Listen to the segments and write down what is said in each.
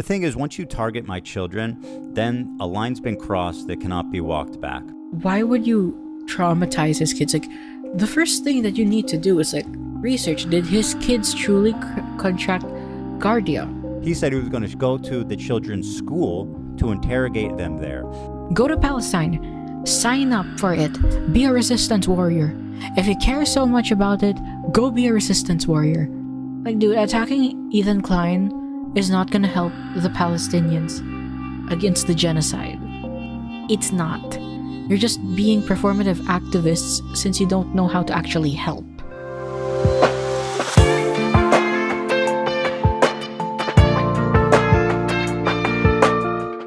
thing is, once you target my children, then a line's been crossed that cannot be walked back. Why would you traumatize his kids? Like, the first thing that you need to do is like research. Did his kids truly contract Gardia? He said he was going to go to the children's school to interrogate them there. Go to Palestine. Sign up for it. Be a resistance warrior. If you care so much about it, go be a resistance warrior. Like, dude, attacking Ethan Klein is not gonna help the Palestinians against the genocide. It's not. You're just being performative activists since you don't know how to actually help.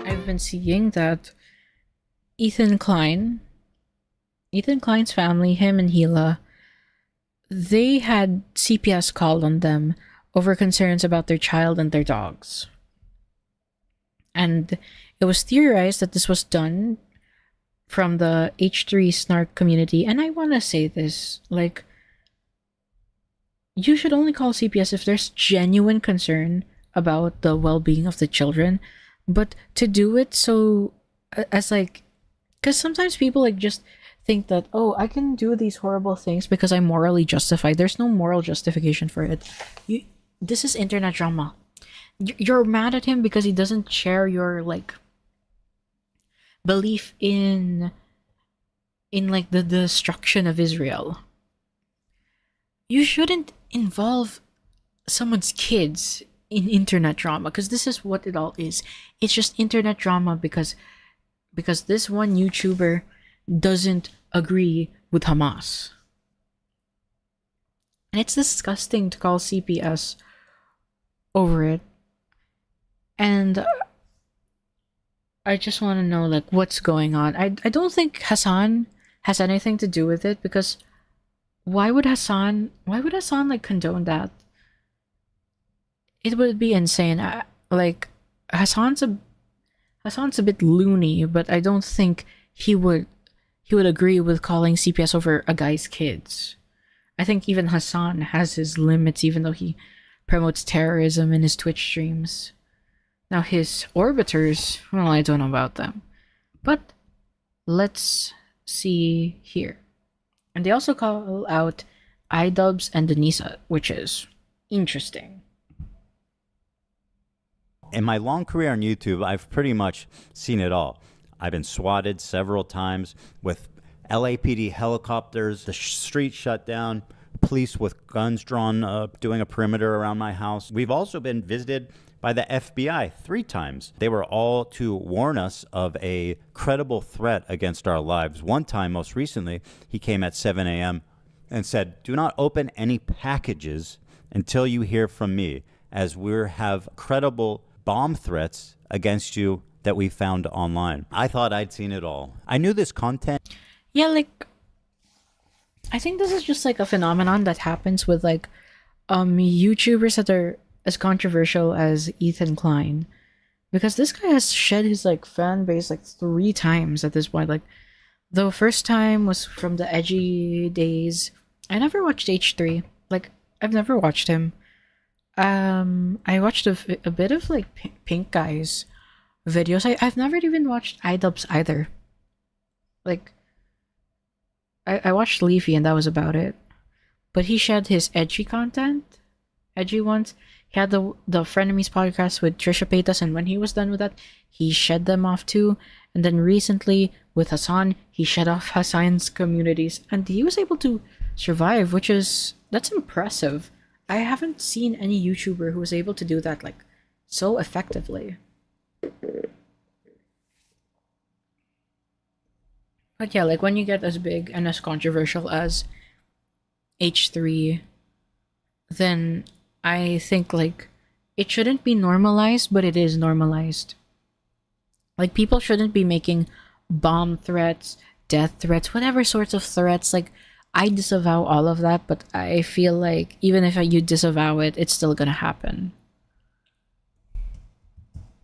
I've been seeing that Ethan Klein's family, him and Hila, they had CPS called on them over concerns about their child and their dogs. And it was theorized that this was done from the H3 Snark community. And I want to say this, like, you should only call CPS if there's genuine concern about the well-being of the children. But to do it so as like, because sometimes people like just think that, oh, I can do these horrible things because I'm morally justified. There's no moral justification for it. This is internet drama. You're mad at him because he doesn't share your like belief in like the destruction of Israel. You shouldn't involve someone's kids in internet drama, because this is what it all is. It's just internet drama because this one YouTuber doesn't agree with Hamas. And it's disgusting to call CPS over it. And I just want to know like what's going on. I don't think Hassan has anything to do with it, because why would Hassan like condone that? It would be insane. Like Hassan's a bit loony, but I don't think he would agree with calling CPS over a guy's kids. I think even Hassan has his limits, even though he promotes terrorism in his Twitch streams. Now his orbiters, well, I don't know about them. But let's see here. And they also call out iDubbbz and Denisa, which is interesting. In my long career on YouTube, I've pretty much seen it all. I've been swatted several times with LAPD helicopters, the street shut down, police with guns drawn doing a perimeter around my house. We've also been visited by the FBI 3 times. They were all to warn us of a credible threat against our lives. One time, most recently, he came at 7 a.m. and said, "Do not open any packages until you hear from me, as we have credible bomb threats against you that we found online." I thought I'd seen it all. I knew this content. Yeah, like, I think this is just like a phenomenon that happens with like YouTubers that are as controversial as Ethan Klein, because this guy has shed his like fan base like 3 times at this point. Like, the first time was from the edgy days. I never watched H3. Like, I've never watched him. I watched a bit of like Pink Guy's videos. I've never even watched iDubbbz either. Like, I watched Leafy and that was about it. But he shed his edgy content, edgy ones. He had the Frenemies podcast with Trisha Paytas, and when he was done with that, he shed them off too. And then recently with Hassan, he shed off Hassan's communities, and he was able to survive, that's impressive. I haven't seen any YouTuber who was able to do that like so effectively. But yeah, like when you get as big and as controversial as H3, then I think like it shouldn't be normalized, but it is normalized. Like, people shouldn't be making bomb threats, death threats, whatever sorts of threats. Like, I disavow all of that, but I feel like even if you disavow it, it's still gonna happen.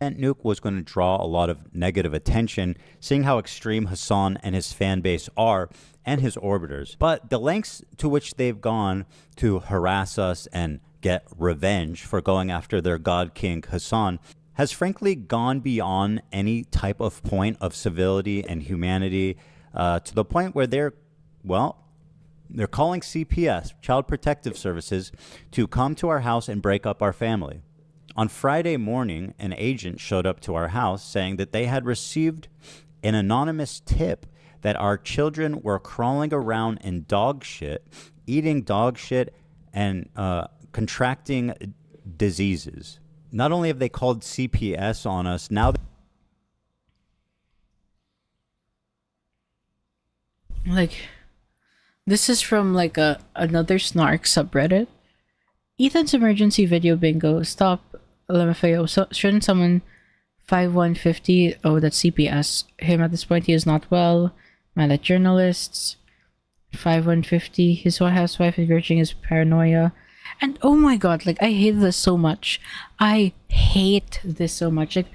Nuke was going to draw a lot of negative attention, seeing how extreme Hassan and his fan base are, and his orbiters. But the lengths to which they've gone to harass us and get revenge for going after their god king Hassan has frankly gone beyond any type of point of civility and humanity, to the point where they're calling CPS, Child Protective Services, to come to our house and break up our family. On Friday morning, an agent showed up to our house saying that they had received an anonymous tip that our children were crawling around in dog shit, eating dog shit, and contracting diseases. Not only have they called CPS on us, now Like, this is from like another Snark subreddit. Ethan's emergency video bingo. Stop, LMFAO. So, shouldn't someone 5150? Oh, that's CPS. Him at this point, he is not well. Mad at journalists. 5150. His housewife is urging his paranoia. And oh my god, like, I hate this so much. I hate this so much. Like,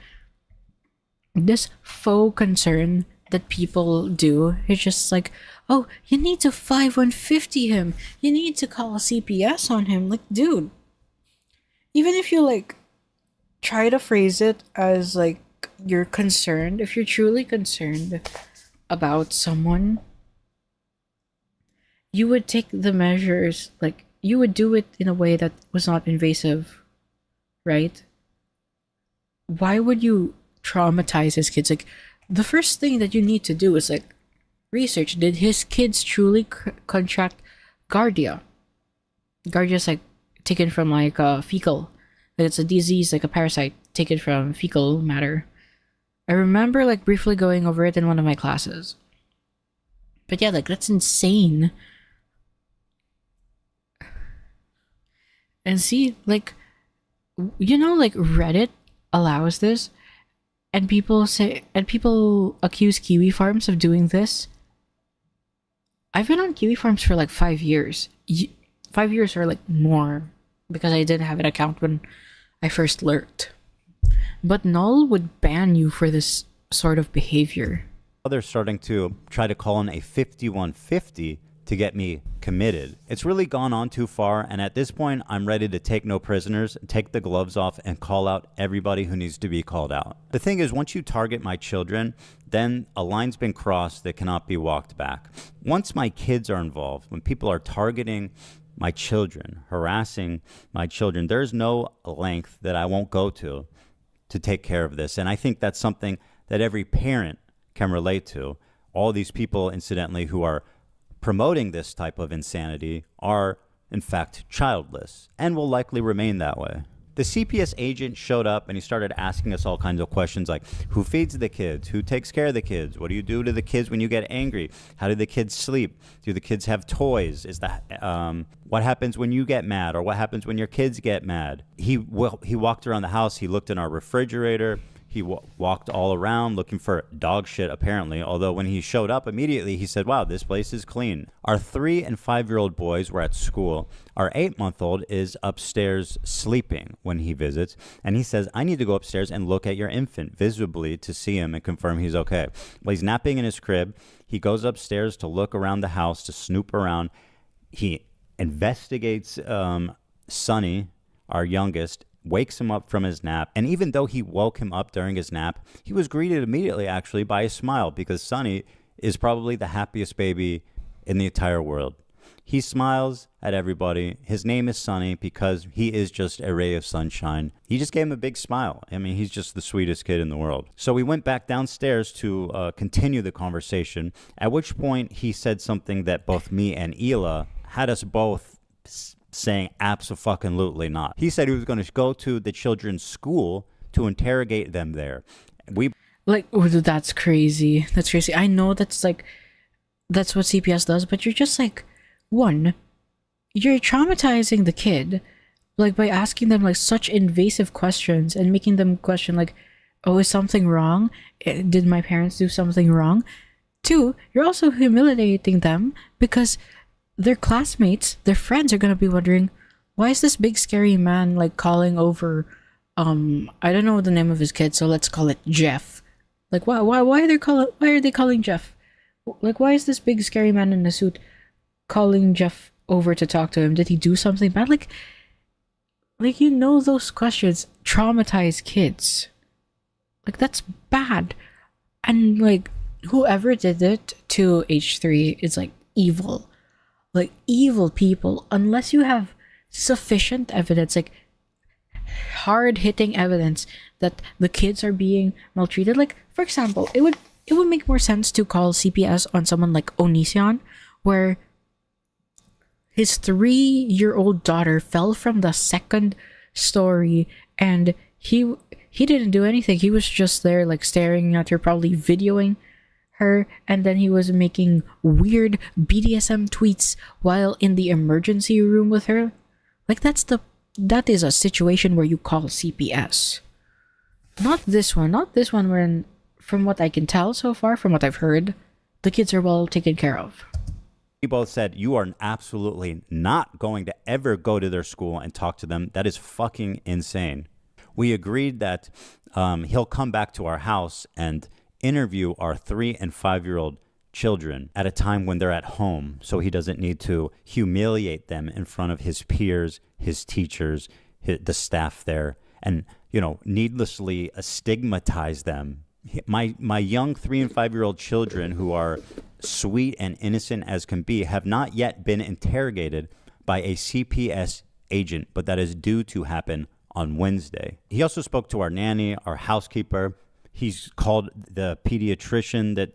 this faux concern that people do. It's just like, oh, you need to 5150 him. You need to call CPS on him. Like, dude, even if you like try to phrase it as like you're concerned, if you're truly concerned about someone, you would take the measures, like you would do it in a way that was not invasive, right? Why would you traumatize his kids? Like, the first thing that you need to do is like research. Did his kids truly contract Giardia? Giardia is like taken from like fecal. Like, it's a disease, like a parasite taken from fecal matter. I remember like briefly going over it in one of my classes. But yeah, like that's insane. And see, like, you know, like Reddit allows this, and people accuse kiwi farms of doing this. I've been on kiwi farms for like 5 years. 5 years or like more, because I didn't have an account when I first lurked. But Null would ban you for this sort of behavior. they're starting to try to call in a 5150 to get me committed. It's really gone on too far, and at this point, I'm ready to take no prisoners, take the gloves off, and call out everybody who needs to be called out. The thing is, once you target my children, then a line's been crossed that cannot be walked back. Once my kids are involved, when people are targeting my children, harassing my children, there's no length that I won't go to take care of this. And I think that's something that every parent can relate to. All these people, incidentally, who are promoting this type of insanity are, in fact, childless and will likely remain that way. The CPS agent showed up and he started asking us all kinds of questions like, who feeds the kids? Who takes care of the kids? What do you do to the kids when you get angry? How do the kids sleep? Do the kids have toys? Is that what happens when you get mad, or what happens when your kids get mad? He walked around the house. He looked in our refrigerator. He walked all around looking for dog shit, apparently, although when he showed up immediately, he said, wow, this place is clean. Our 3- and 5-year-old boys were at school. Our 8-month-old is upstairs sleeping when he visits, and he says, I need to go upstairs and look at your infant visibly to see him and confirm he's okay. Well, he's napping in his crib. He goes upstairs to look around the house, to snoop around. He investigates Sonny, our youngest, wakes him up from his nap, and even though he woke him up during his nap, he was greeted immediately actually by a smile, because Sonny is probably the happiest baby in the entire world. He smiles at everybody. His name is Sonny because he is just a ray of sunshine. He just gave him a big smile. I mean, he's just the sweetest kid in the world. So we went back downstairs to continue the conversation, at which point he said something that both me and Hila had us both saying abso-fucking-lutely not. He said he was going to go to the children's school to interrogate them there. Oh, that's crazy. That's crazy. I know that's what CPS does, but you're just like, one, you're traumatizing the kid, like, by asking them like such invasive questions and making them question like, oh, is something wrong? Did my parents do something wrong? Two, you're also humiliating them because their classmates, their friends are gonna be wondering, why is this big scary man like calling over I don't know the name of his kid, so let's call it Jeff. Like, why are they calling Jeff? Like, why is this big scary man in a suit calling Jeff over to talk to him? Did he do something bad? Like those questions traumatize kids. Like, that's bad. And like, whoever did it to H3 is like evil. Like, evil people, unless you have sufficient evidence, like hard hitting evidence that the kids are being maltreated. Like, for example, it would make more sense to call CPS on someone like Onision, where his 3-year-old daughter fell from the second story, and he didn't do anything. He was just there, like, staring at her, probably videoing her, and then he was making weird BDSM tweets while in the emergency room with her. Like, that is a situation where you call CPS. Not this one. Not this one where, from what I can tell so far, from what I've heard, the kids are well taken care of. We both said, you are absolutely not going to ever go to their school and talk to them. That is fucking insane. We agreed that he'll come back to our house and interview our 3 and 5-year-old children at a time when they're at home, so he doesn't need to humiliate them in front of his peers, his teachers, the staff there, and, you know, needlessly stigmatize them. My young 3 and 5-year-old children, who are sweet and innocent as can be, have not yet been interrogated by a CPS agent, but that is due to happen on Wednesday. He also spoke to our nanny, our housekeeper. He's called the pediatrician that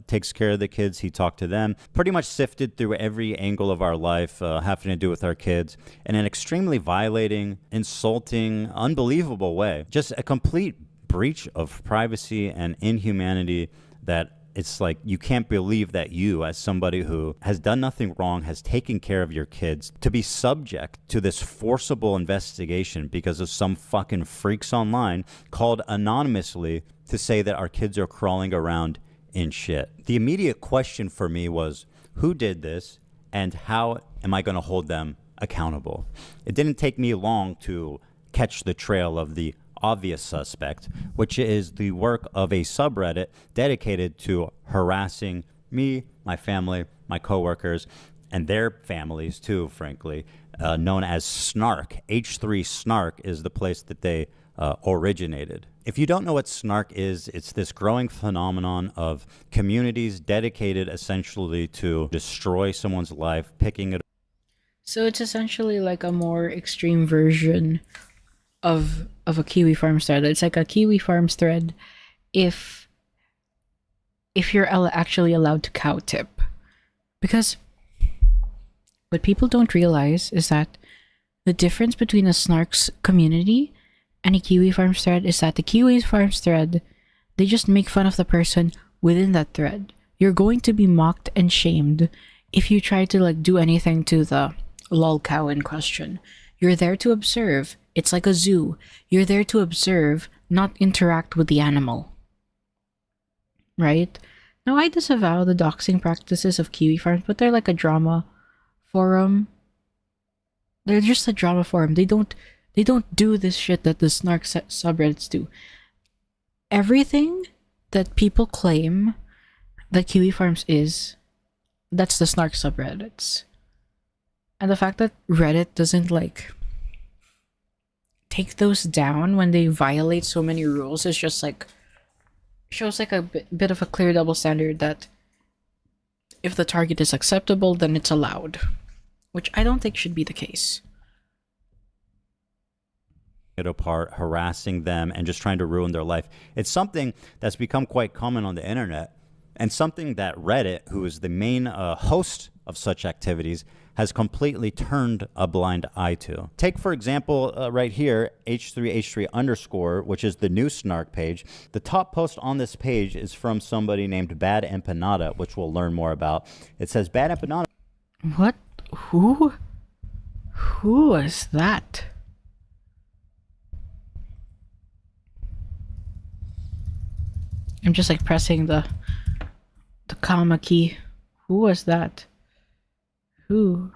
takes care of the kids. He talked to them. Pretty much sifted through every angle of our life having to do with our kids in an extremely violating, insulting, unbelievable way. Just a complete breach of privacy and inhumanity that it's like you can't believe that you, as somebody who has done nothing wrong, has taken care of your kids, to be subject to this forcible investigation because of some fucking freaks online called anonymously to say that our kids are crawling around in shit. The immediate question for me was, who did this and how am I going to hold them accountable? It didn't take me long to catch the trail of the obvious suspect, which is the work of a subreddit dedicated to harassing me, my family, my coworkers, and their families too, frankly, known as Snark. H3 Snark is the place that they originated. If you don't know what Snark is, it's this growing phenomenon of communities dedicated essentially to destroy someone's life, picking it. So it's essentially like a more extreme version of a Kiwi Farms thread. It's like a Kiwi Farms thread if you're actually allowed to cow tip. Because what people don't realize is that the difference between a Snark's community and a Kiwi Farms thread is that the Kiwi Farms thread, they just make fun of the person within that thread. You're going to be mocked and shamed if you try to like do anything to the lol cow in question. You're there to observe. It's like a zoo. You're there to observe, not interact with the animal. Right? Now, I disavow the doxing practices of Kiwi Farms, but they're like a drama forum. They're just a drama forum. They don't do this shit that the Snark subreddits do. Everything that people claim that Kiwi Farms is, that's the Snark subreddits. And the fact that Reddit doesn't like take those down when they violate so many rules is just like shows like a bit of a clear double standard that if the target is acceptable, then it's allowed, which I don't think should be the case. It apart, harassing them, and just trying to ruin their life. It's something that's become quite common on the internet, and something that Reddit, who is the main host of such activities, has completely turned a blind eye to. Take, for example, right here, H3 which is the new Snark page. The top post on this page is from somebody named Bad Empanada, which we'll learn more about. It says, Bad Empanada. What? Who was that? I'm just like pressing the comma key. Who was that? Who?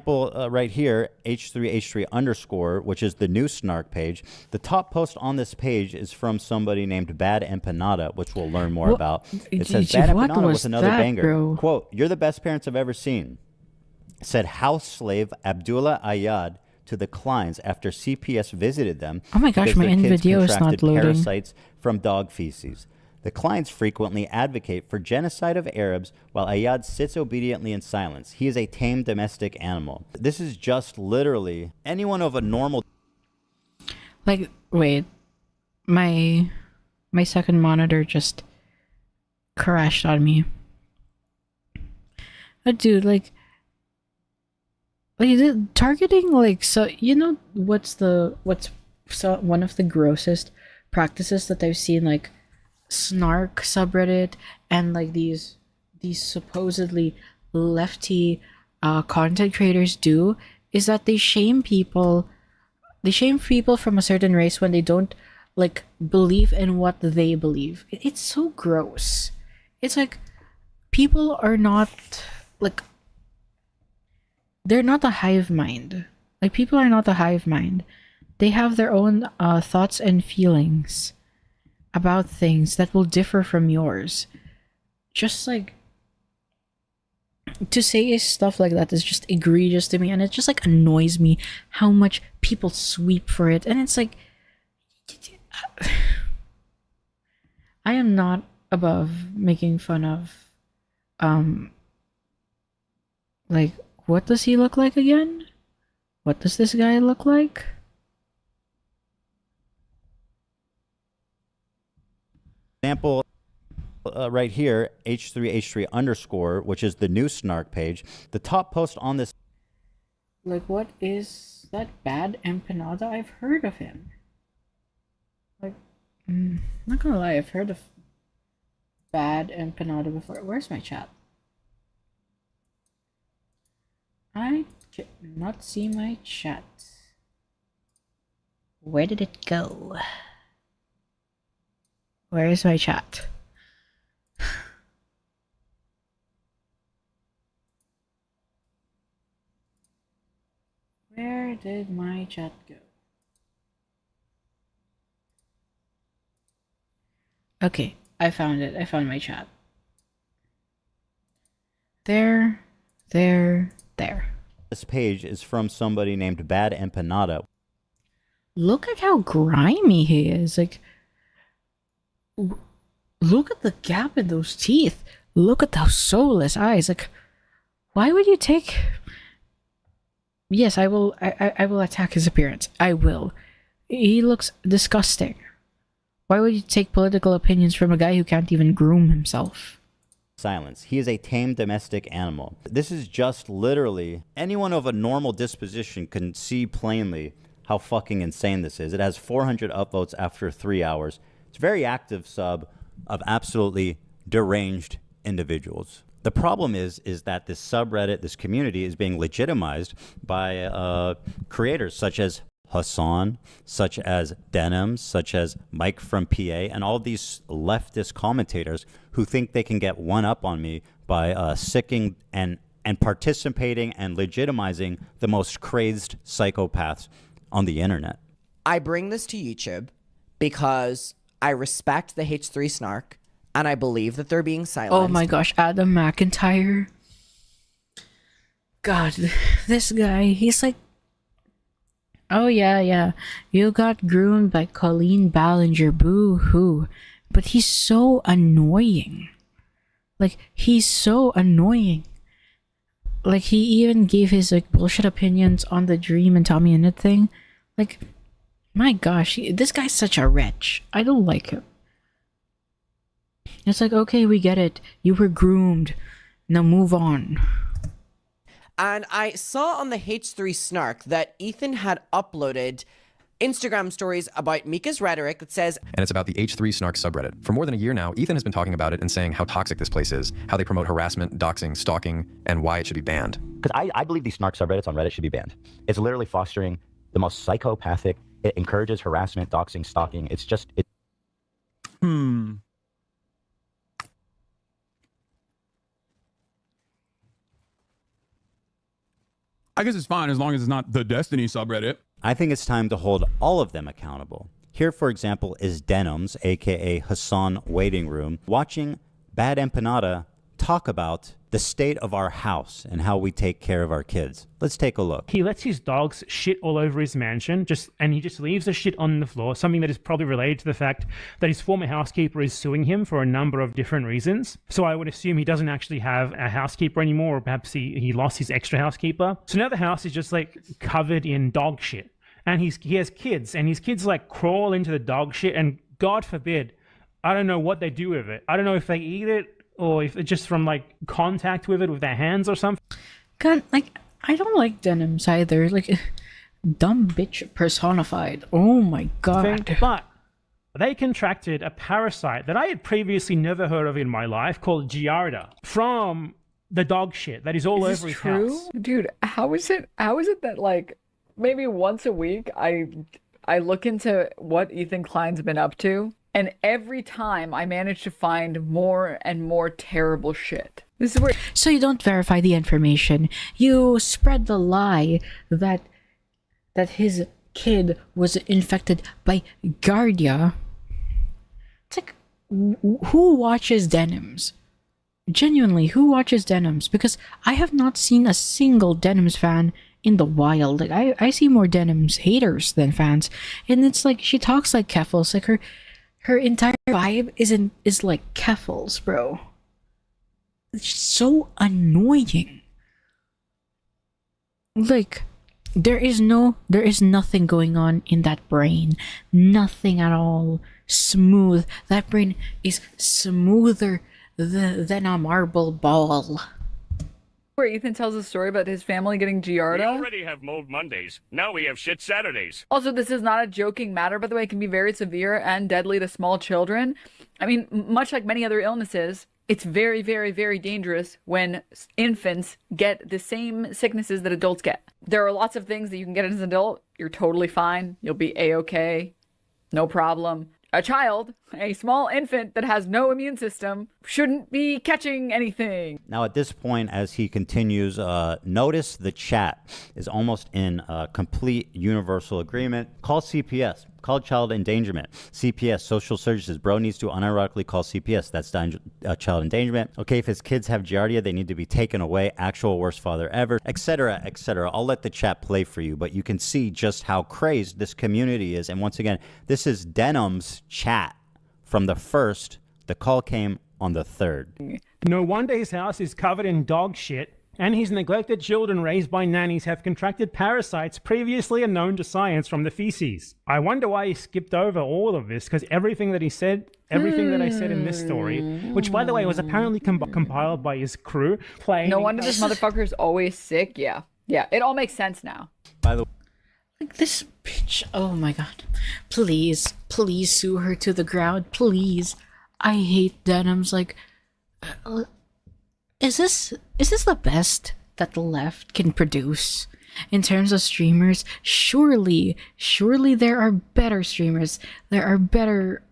Right here, H3 which is the new Snark page. The top post on this page is from somebody named Bad Empanada, which we'll learn more about. It says, Bad Empanada with another banger. Bro? Quote, you're the best parents I've ever seen, said house slave Abdullah Ayad to the Kleins after CPS visited them. Oh my gosh, because my their end kids video is not contracted loading. parasites from dog feces. The Kleins frequently advocate for genocide of Arabs, while Ayad sits obediently in silence. He is a tame domestic animal. This is just literally anyone of a normal... Like, wait. My second monitor just crashed on me. But dude, like targeting, like, so you know what's so one of the grossest practices that I've seen, like Snark subreddit and like these supposedly lefty content creators do, is that they shame people from a certain race when they don't like believe in what they believe. It's so gross. It's like people are not like, they're not a hive mind. Like, people are not a hive mind. They have their own thoughts and feelings about things that will differ from yours. Just like, to say stuff like that is just egregious to me, and it just like annoys me how much people sweep for it. And it's like, I am not above making fun of like, what does he look like again? What does this guy look like? Example right here, H3 underscore, which is the new Snark page. The top post on this... Like, what is that bad Empanada? I've heard of him. Like, not gonna lie, I've heard of bad Empanada before. Where's my chat? I cannot see my chat. Where did it go? Where is my chat? Where did my chat go? Okay, I found it. I found my chat. There. This page is from somebody named Bad Empanada. Look at how grimy he is. Like, look at the gap in those teeth. Look at those soulless eyes. Like, why would you take... Yes, I will attack his appearance. I will. He looks disgusting. Why would you take political opinions from a guy who can't even groom himself? Silence. He is a tame domestic animal. This is just literally anyone of a normal disposition can see plainly how fucking insane this is. It has 400 upvotes after 3 hours. It's a very active sub of absolutely deranged individuals. The problem is that this subreddit, this community, is being legitimized by creators such as Hassan, such as Denims, such as Mike from PA, and all these leftist commentators who think they can get one up on me by sicking and participating and legitimizing the most crazed psychopaths on the internet. I bring this to YouTube because I respect the H3 Snark and I believe that they're being silenced. Oh my gosh, Adam McIntyre. God, this guy, he's like, oh yeah, you got groomed by Colleen Ballinger, boo-hoo. But he's so annoying. Like, he's so annoying. Like, he even gave his like bullshit opinions on the Dream and Tommy Innit thing. Like, my gosh, this guy's such a wretch. I don't like him. It's like, okay, we get it. You were groomed. Now move on. And I saw on the H3 Snark that Ethan had uploaded Instagram stories about Mika's rhetoric that says... And it's about the H3 Snark subreddit. For more than a year now, Ethan has been talking about it and saying how toxic this place is, how they promote harassment, doxing, stalking, and why it should be banned. Because I believe these Snark subreddits on Reddit should be banned. It's literally fostering the most psychopathic. It encourages harassment, doxing, stalking. It's just... I guess it's fine as long as it's not the Destiny subreddit. I think it's time to hold all of them accountable. Here, for example, is Denims, aka Hassan Waiting Room, watching Bad Empanada talk talk about the state of our house and how we take care of our kids. Let's take a look. He lets his dogs shit all over his mansion, and he just leaves the shit on the floor, something that is probably related to the fact that his former housekeeper is suing him for a number of different reasons. So I would assume he doesn't actually have a housekeeper anymore, or perhaps he lost his extra housekeeper. So now the house is just like covered in dog shit. And he has kids, and his kids like crawl into the dog shit, and God forbid, I don't know what they do with it. I don't know if they eat it, or if it's just from like contact with it with their hands or something. God, like, I don't like denims either. Like, dumb bitch personified. Oh my god. But they contracted a parasite that I had previously never heard of in my life called Giardia from the dog shit that is all over his house. Dude, how is it that like maybe once a week I look into what Ethan Klein's been up to, and every time I manage to find more and more terrible shit. This is where So you don't verify the information. You spread the lie that his kid was infected by Giardia. It's like, who watches denims? Genuinely, who watches denims? Because I have not seen a single denims fan in the wild. Like, I see more denims haters than fans. And it's like, she talks like Keffels. Like, her entire vibe is like Keffels, bro. It's so annoying. Like, there is nothing going on in that brain. Nothing at all. Smooth. That brain is smoother than a marble ball. where Ethan tells a story about his family getting Giardia. We already have mold Mondays. Now we have shit Saturdays. Also, this is not a joking matter, by the way. It can be very severe and deadly to small children. I mean, much like many other illnesses, it's very, very, very dangerous when infants get the same sicknesses that adults get. There are lots of things that you can get as an adult. You're totally fine. You'll be a-okay. No problem. A child, a small infant that has no immune system, shouldn't be catching anything. Now, at this point, as he continues, notice the chat is almost in complete universal agreement. Call CPS. Call child endangerment. CPS, social services. Bro needs to unironically call CPS. That's child endangerment. Okay, if his kids have Giardia, they need to be taken away. Actual worst father ever, etc., etc. I'll let the chat play for you, but you can see just how crazed this community is. And once again, this is Denim's chat from the 1st. The call came on the 3rd. No wonder his house is covered in dog shit, and his neglected children raised by nannies have contracted parasites previously unknown to science from the feces. I wonder why he skipped over all of this, because everything that he said, everything that I said in this story, which by the way was apparently compiled by his crew, playing. No wonder this motherfucker is always sick. Yeah. Yeah, it all makes sense now. By the way, Like, this bitch, oh my god. Please, please sue her to the ground, please. I hate denims. Like, is this the best that the left can produce in terms of streamers? Surely there are better streamers. There are better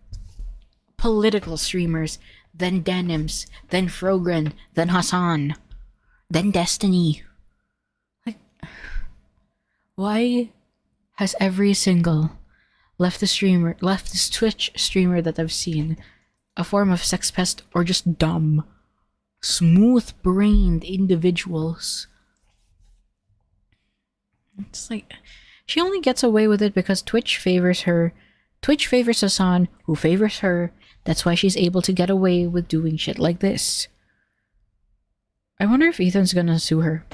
political streamers than Denims, than Frogren, than Hassan, than Destiny. Like, why has every single leftist Twitch streamer that I've seen a form of sex pest or just dumb, smooth-brained individuals? It's like, she only gets away with it because Twitch favors her. Twitch favors Hassan, who favors her. That's why she's able to get away with doing shit like this. I wonder if Ethan's gonna sue her.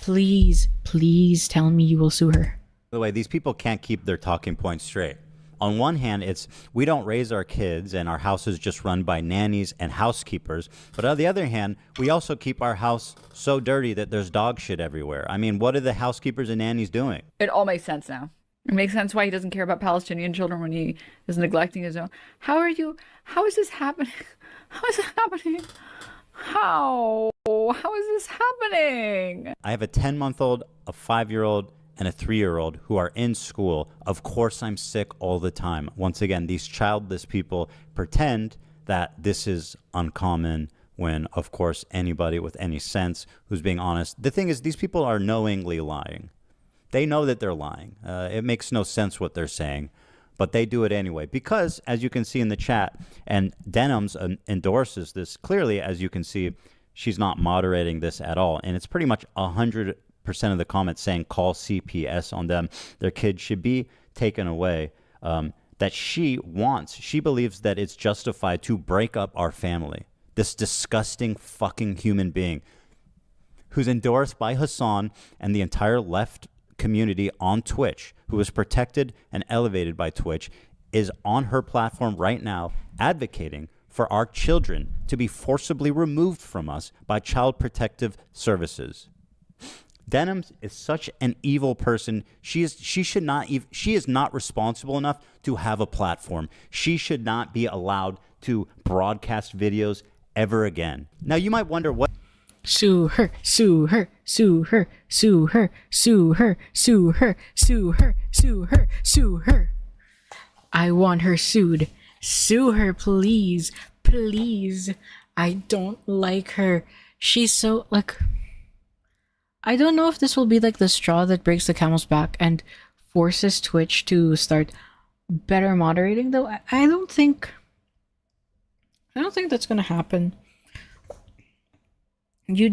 Please, please tell me you will sue her. by the way, these people can't keep their talking points straight. On one hand, it's we don't raise our kids and our house is just run by nannies and housekeepers. But on the other hand, we also keep our house so dirty that there's dog shit everywhere. I mean, what are the housekeepers and nannies doing? It all makes sense now. It makes sense why he doesn't care about Palestinian children when he is neglecting his own. How is this happening? How is it happening? How is this happening? I have a 10-month-old, a 5-year-old, and a 3-year-old who are in school. Of course I'm sick all the time. Once again, these childless people pretend that this is uncommon when, of course, anybody with any sense who's being honest. The thing is, these people are knowingly lying. They know that they're lying. It makes no sense what they're saying, but they do it anyway. Because, as you can see in the chat, and Denims endorses this clearly, as you can see, she's not moderating this at all. And it's pretty much 100% of the comments saying call CPS on them. Their kid should be taken away. That she believes that it's justified to break up our family. This disgusting fucking human being who's endorsed by Hassan and the entire left community on Twitch, who is protected and elevated by Twitch, is on her platform right now advocating for our children to be forcibly removed from us by Child Protective Services. Denim is such an evil person. She is not responsible enough to have a platform. She should not be allowed to broadcast videos ever again. Now you might wonder what. Sue her, sue her, sue her, sue her, sue her, sue her, sue her, sue her, sue her. I want her sued. Sue her, please. Please. I don't like her. She's so, like... I don't know if this will be like the straw that breaks the camel's back and forces Twitch to start better moderating, though. I don't think that's gonna happen. You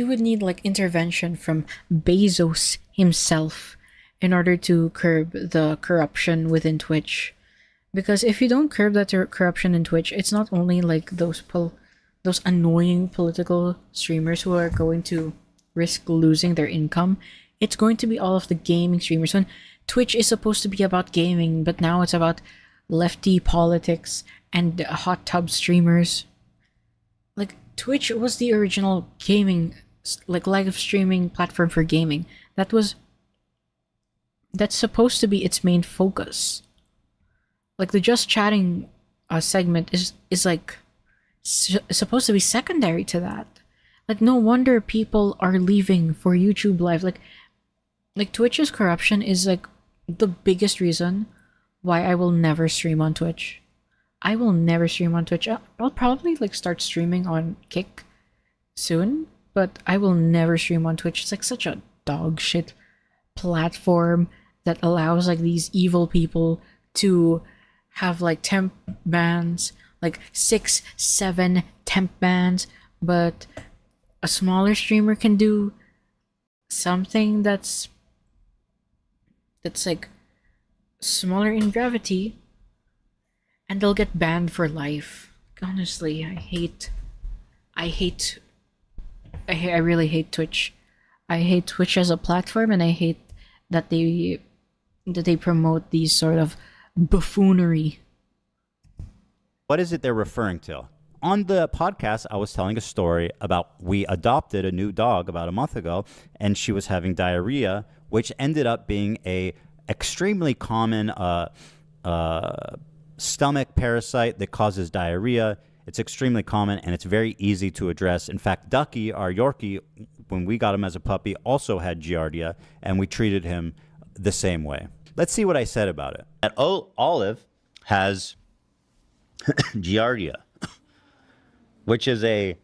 would need like intervention from Bezos himself in order to curb the corruption within Twitch. Because if you don't curb that corruption in Twitch, it's not only like those annoying political streamers who are going to risk losing their income. It's going to be all of the gaming streamers. When Twitch is supposed to be about gaming, but now it's about lefty politics and hot tub streamers. Like, Twitch was the original gaming, like, live streaming platform for gaming. That's supposed to be its main focus. Like, the just chatting segment is like supposed to be secondary to that. Like, no wonder people are leaving for YouTube Live. Like Twitch's corruption is like the biggest reason why I will never stream on Twitch. I will never stream on Twitch. I'll probably like start streaming on Kick soon, but I will never stream on Twitch. It's like such a dog shit platform that allows like these evil people to have like temp bans, like 6-7 temp bans, but a smaller streamer can do something that's like smaller in gravity and they'll get banned for life. Honestly, I really hate Twitch. I hate Twitch as a platform, and I hate that they promote these sort of buffoonery. What is it they're referring to? On the podcast, I was telling a story about we adopted a new dog about a month ago, and she was having diarrhea, which ended up being a extremely common stomach parasite that causes diarrhea. It's extremely common, and it's very easy to address. In fact, Ducky, our Yorkie, when we got him as a puppy, also had Giardia, and we treated him the same way. Let's see what I said about it. That Olive has Giardia, which is a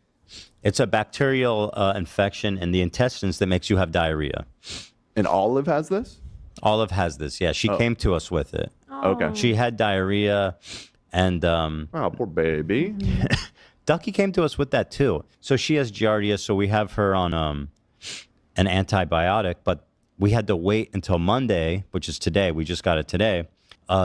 bacterial infection in the intestines that makes you have diarrhea. And Olive has this? Olive has this, yeah. She came to us with it. Okay. She had diarrhea, and oh, poor baby. Ducky came to us with that too. So she has Giardia, so we have her on an antibiotic, but we had to wait until Monday, which is today. We just got it today.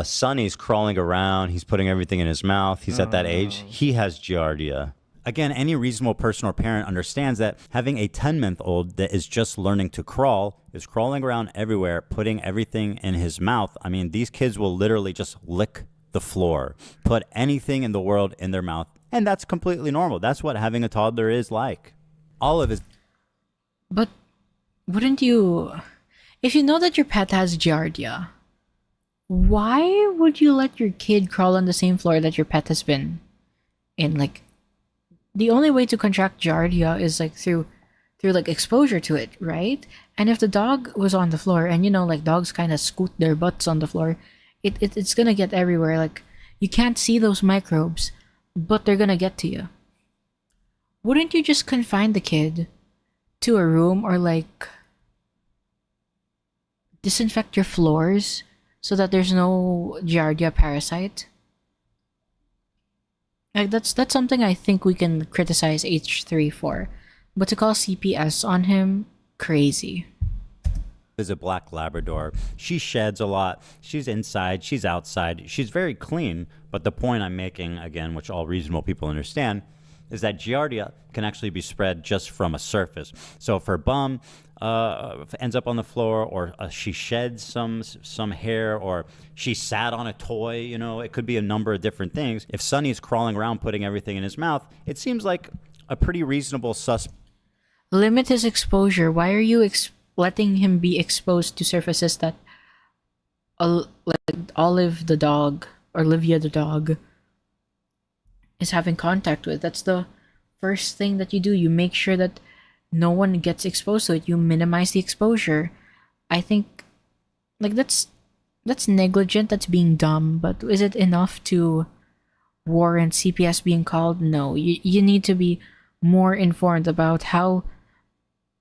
Sonny's crawling around. He's putting everything in his mouth. He's at that age. He has Giardia. Again, any reasonable person or parent understands that having a 10-month-old that is just learning to crawl, is crawling around everywhere, putting everything in his mouth. I mean, these kids will literally just lick the floor, put anything in the world in their mouth, and that's completely normal. That's what having a toddler is like. Olive is... But wouldn't you... If you know that your pet has Giardia, why would you let your kid crawl on the same floor that your pet has been in? Like, the only way to contract Giardia is like through like exposure to it, right? And if the dog was on the floor, and you know, like dogs kind of scoot their butts on the floor, it's gonna get everywhere. Like, you can't see those microbes, but they're gonna get to you. Wouldn't you just confine the kid to a room, or like disinfect your floors so that there's no Giardia parasite? Like that's something I think we can criticize H3 for, but to call CPS on him, crazy. Is a black Labrador. She sheds a lot. She's inside. She's outside. She's very clean. But the point I'm making, again, which all reasonable people understand, is that Giardia can actually be spread just from a surface. So if her bum ends up on the floor, or she sheds some hair, or she sat on a toy, you know, it could be a number of different things. If Sonny's crawling around putting everything in his mouth, it seems like a pretty reasonable suspect. Limit his exposure. Why are you letting him be exposed to surfaces that like Olive the dog, or Olivia the dog, is having contact with? That's the first thing that you do. You make sure that no one gets exposed to it. You minimize the exposure. I think like that's negligent, that's being dumb, but is it enough to warrant CPS being called? No. You need to be more informed about how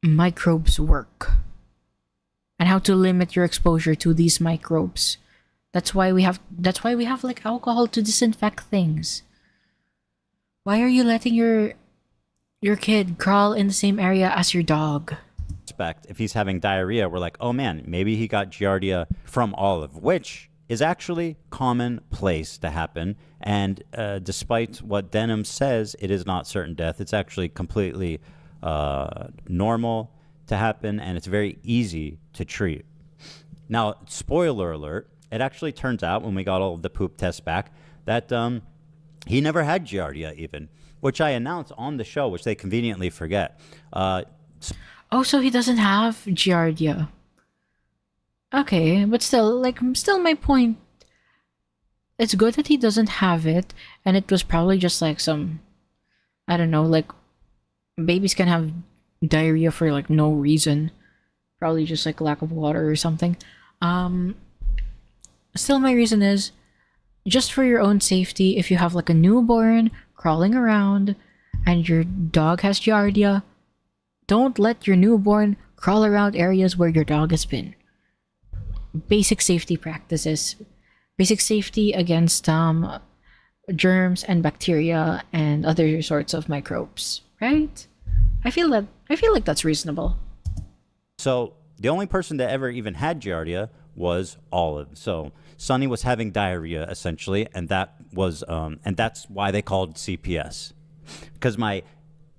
microbes work and how to limit your exposure to these microbes. That's why we have like alcohol to disinfect things. Why are you letting your kid crawl in the same area as your dog? If he's having diarrhea, we're like, oh man, maybe he got Giardia from Olive, which is actually commonplace to happen. And despite what Denham says, it is not certain death. It's actually completely normal to happen, and it's very easy to treat. Now, spoiler alert, it actually turns out when we got all of the poop tests back that he never had Giardia even, which I announced on the show, which they conveniently forget. Oh, so he doesn't have Giardia. Okay, but still my point. It's good that he doesn't have it, and it was probably just like some, I don't know, like babies can have diarrhea for like no reason. Probably just like lack of water or something. Still, my reason is just for your own safety. If you have like a newborn crawling around and your dog has Giardia, don't let your newborn crawl around areas where your dog has been. Basic safety practices. Basic safety against germs and bacteria and other sorts of microbes, right? I feel like that's reasonable. So the only person that ever even had Giardia was Olive. So Sonny was having diarrhea essentially, and that was and that's why they called CPS. Because my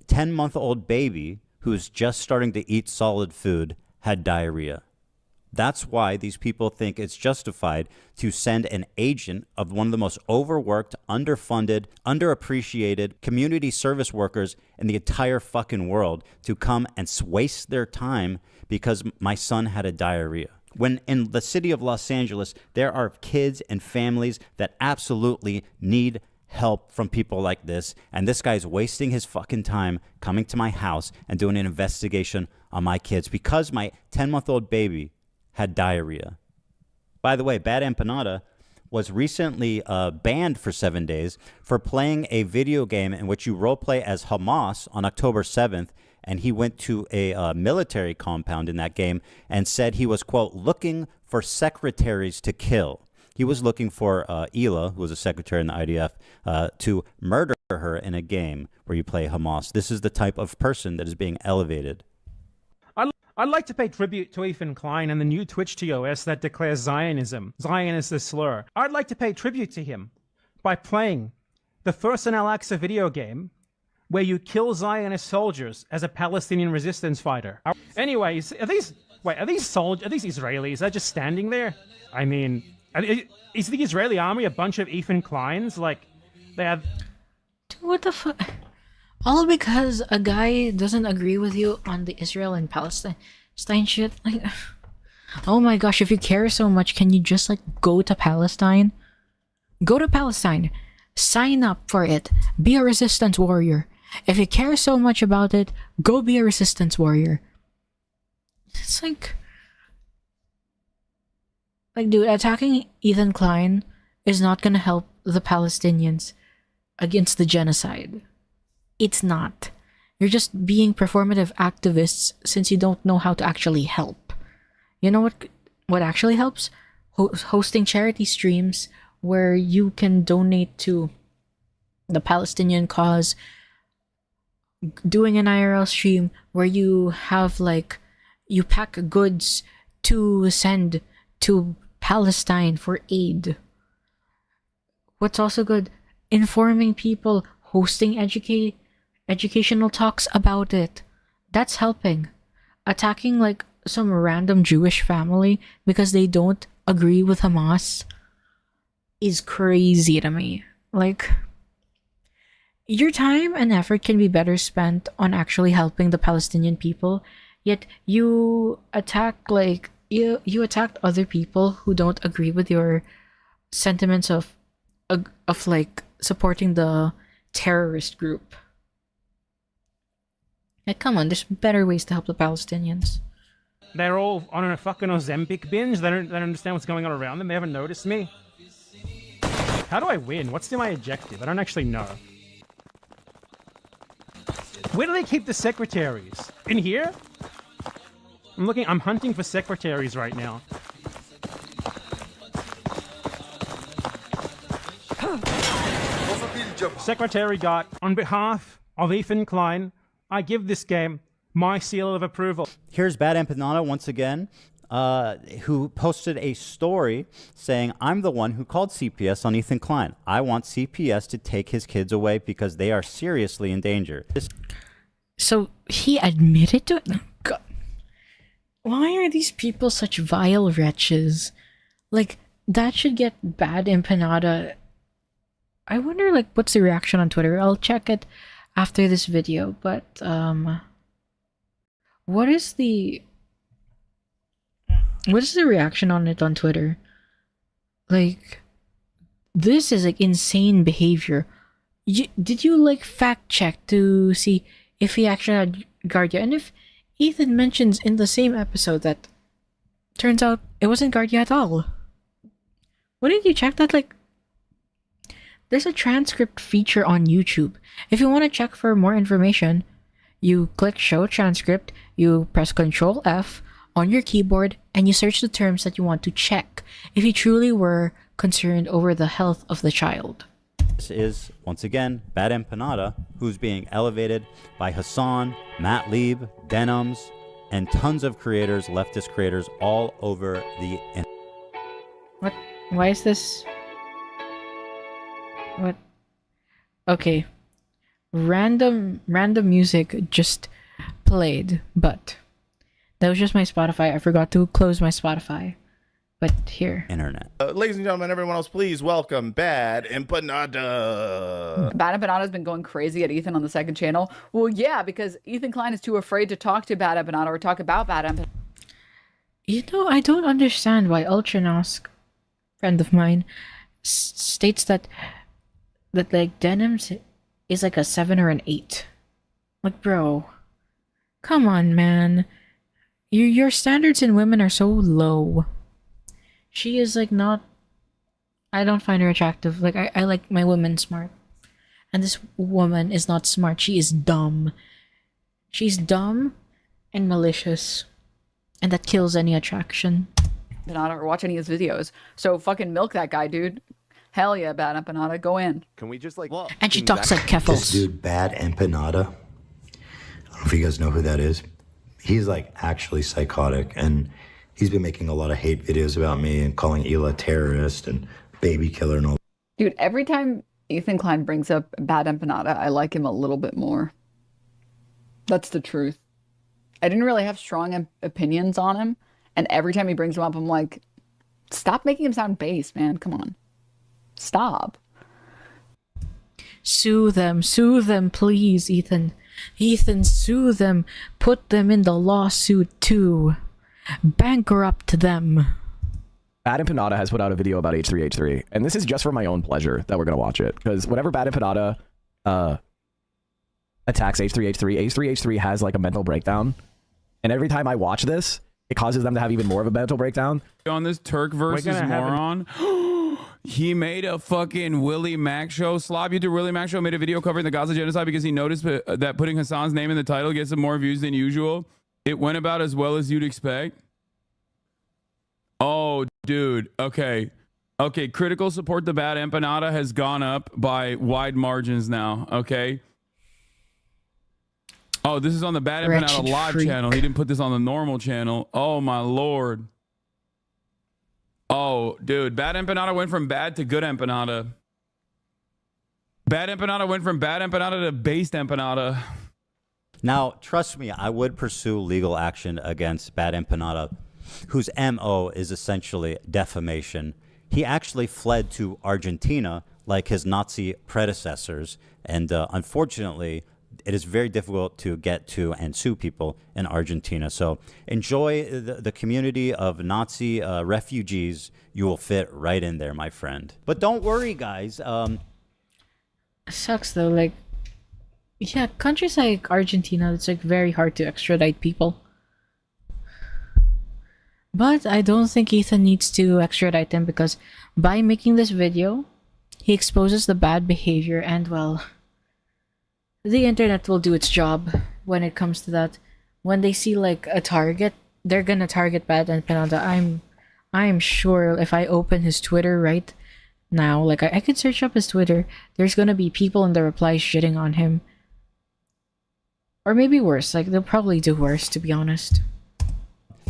10-month-old baby, who's just starting to eat solid food, had diarrhea. That's why these people think it's justified to send an agent of one of the most overworked, underfunded, underappreciated community service workers in the entire fucking world to come and waste their time because my son had a diarrhea. When in the city of Los Angeles, there are kids and families that absolutely need help from people like this, and this guy's wasting his fucking time coming to my house and doing an investigation on my kids because my 10-month-old baby had diarrhea. By the way, Bad Empanada was recently banned for 7 days for playing a video game in which you roleplay as Hamas on October 7th, and he went to a military compound in that game and said he was, quote, looking for secretaries to kill. He was looking for Ela, who was a secretary in the IDF, to murder her in a game where you play Hamas. This is the type of person that is being elevated. I'd like to pay tribute to Ethan Klein and the new Twitch TOS that declares Zionism. Zion is the slur. I'd like to pay tribute to him by playing the first in Al-Aqsa video game where you kill Zionist soldiers as a Palestinian resistance fighter. Anyways, are these Israelis? They're just standing there? I mean, is the Israeli army a bunch of Ethan Kleins? Like, they have... Dude, what the fuck? All because a guy doesn't agree with you on the Israel and Palestine shit. Like, oh my gosh, if you care so much, can you just like go to Palestine? Go to Palestine. Sign up for it. Be a resistance warrior. If you care so much about it, go be a resistance warrior. It's like dude, attacking Ethan Klein is not gonna help the Palestinians against the genocide. It's not. You're just being performative activists since you don't know how to actually help. You know what actually helps? Hosting charity streams where you can donate to the Palestinian cause, doing an IRL stream where you have like, you pack goods to send to Palestine for aid. What's also good, informing people, hosting educational talks about it. That's helping. Attacking like some random Jewish family because they don't agree with Hamas is crazy to me. Like, your time and effort can be better spent on actually helping the Palestinian people, yet you attack like you attacked other people who don't agree with your sentiments of like supporting the terrorist group. Like, come on, there's better ways to help the Palestinians. They're all on a fucking Ozempic binge. They don't understand what's going on around them. They haven't noticed me. How do I win? What's my objective? I don't actually know. Where do they keep the secretaries? In here? I'm hunting for secretaries right now. Secretary got, on behalf of Ethan Klein, I give this game my seal of approval. Here's Bad Empanada once again, who posted a story saying, I'm the one who called CPS on Ethan Klein. I want CPS to take his kids away because they are seriously in danger. So he admitted to it? God. Why are these people such vile wretches? Like, that should get Bad Empanada. I wonder, like, what's the reaction on Twitter? I'll check it after this video, but, what is the reaction on it on Twitter? Like, this is like insane behavior. Did you like fact check to see if he actually had Guardia? And if Ethan mentions in the same episode that turns out it wasn't Guardia at all, wouldn't you check that? Like, there's a transcript feature on YouTube. If you want to check for more information, you click show transcript, you press Control F on your keyboard, and you search the terms that you want to check if you truly were concerned over the health of the child. This is, once again, Bad Empanada, who's being elevated by Hassan, Matt Lieb, Denims, and tons of creators, leftist creators, all over the internet. What? Why is this? What? Okay. Random music just played, but that was just my Spotify. I forgot to close my Spotify. But here. Internet. Ladies and gentlemen, everyone else, please welcome Bad Empanada. Bad Empanada's been going crazy at Ethan on the second channel. Well, yeah, because Ethan Klein is too afraid to talk to Bad Empanada or talk about Bad Empanada. You know, I don't understand why Ultranosk, friend of mine, states that like Denims is like a 7 or an 8. Like, bro, come on, man. Your standards in women are so low. She is like not. I don't find her attractive. Like, I like my women smart, and this woman is not smart. She is dumb. She's dumb and malicious, and that kills any attraction. Empanada or watch any of his videos. So fucking milk that guy, dude. Hell yeah, Bad Empanada, go in. Can we just like? And she talks like Keffels. This dude, Bad Empanada. I don't know if you guys know who that is. He's like actually psychotic, and he's been making a lot of hate videos about me and calling Ela a terrorist and baby killer and all. Dude, every time Ethan Klein brings up Bad Empanada, I like him a little bit more. That's the truth. I didn't really have strong opinions on him, and every time he brings him up, I'm like, stop making him sound base, man. Come on. Stop. Sue them, please, Ethan. Ethan, sue them. Put them in the lawsuit too. Bankrupt them. Bad Empanada has put out a video about H3, and this is just for my own pleasure that we're gonna watch it, because whenever Bad Empanada attacks H3 has like a mental breakdown, and every time I watch this, it causes them to have even more of a mental breakdown. On this Turk versus moron. He made a fucking Willie Mac show. Slob YouTube Willie Mac show made a video covering the Gaza genocide because he noticed that putting Hassan's name in the title gets him more views than usual. It went about as well as you'd expect. Oh, dude. Okay. Okay, critical support the bad Empanada has gone up by wide margins now. Okay. Oh, this is on the bad Empanada Wretched live freak. channel. He didn't put this on the normal channel. Oh my lord. Oh, dude, bad Empanada went from bad to good Empanada. Bad Empanada went from bad Empanada to based Empanada. Now, trust me, I would pursue legal action against Bad Empanada, whose MO is essentially defamation. He actually fled to Argentina like his Nazi predecessors, and unfortunately, it is very difficult to get to and sue people in Argentina. So enjoy the community of Nazi refugees. You will fit right in there, my friend. But don't worry, guys. Sucks though, like, yeah, countries like Argentina, it's like very hard to extradite people. But I don't think Ethan needs to extradite him, because by making this video, he exposes the bad behavior, and well, the internet will do its job when it comes to that. When they see like a target, they're gonna target Bad Empanada. I'm sure if I open his Twitter right now, like I could search up his Twitter, there's gonna be people in the replies shitting on him. Or maybe worse, like they'll probably do worse, to be honest.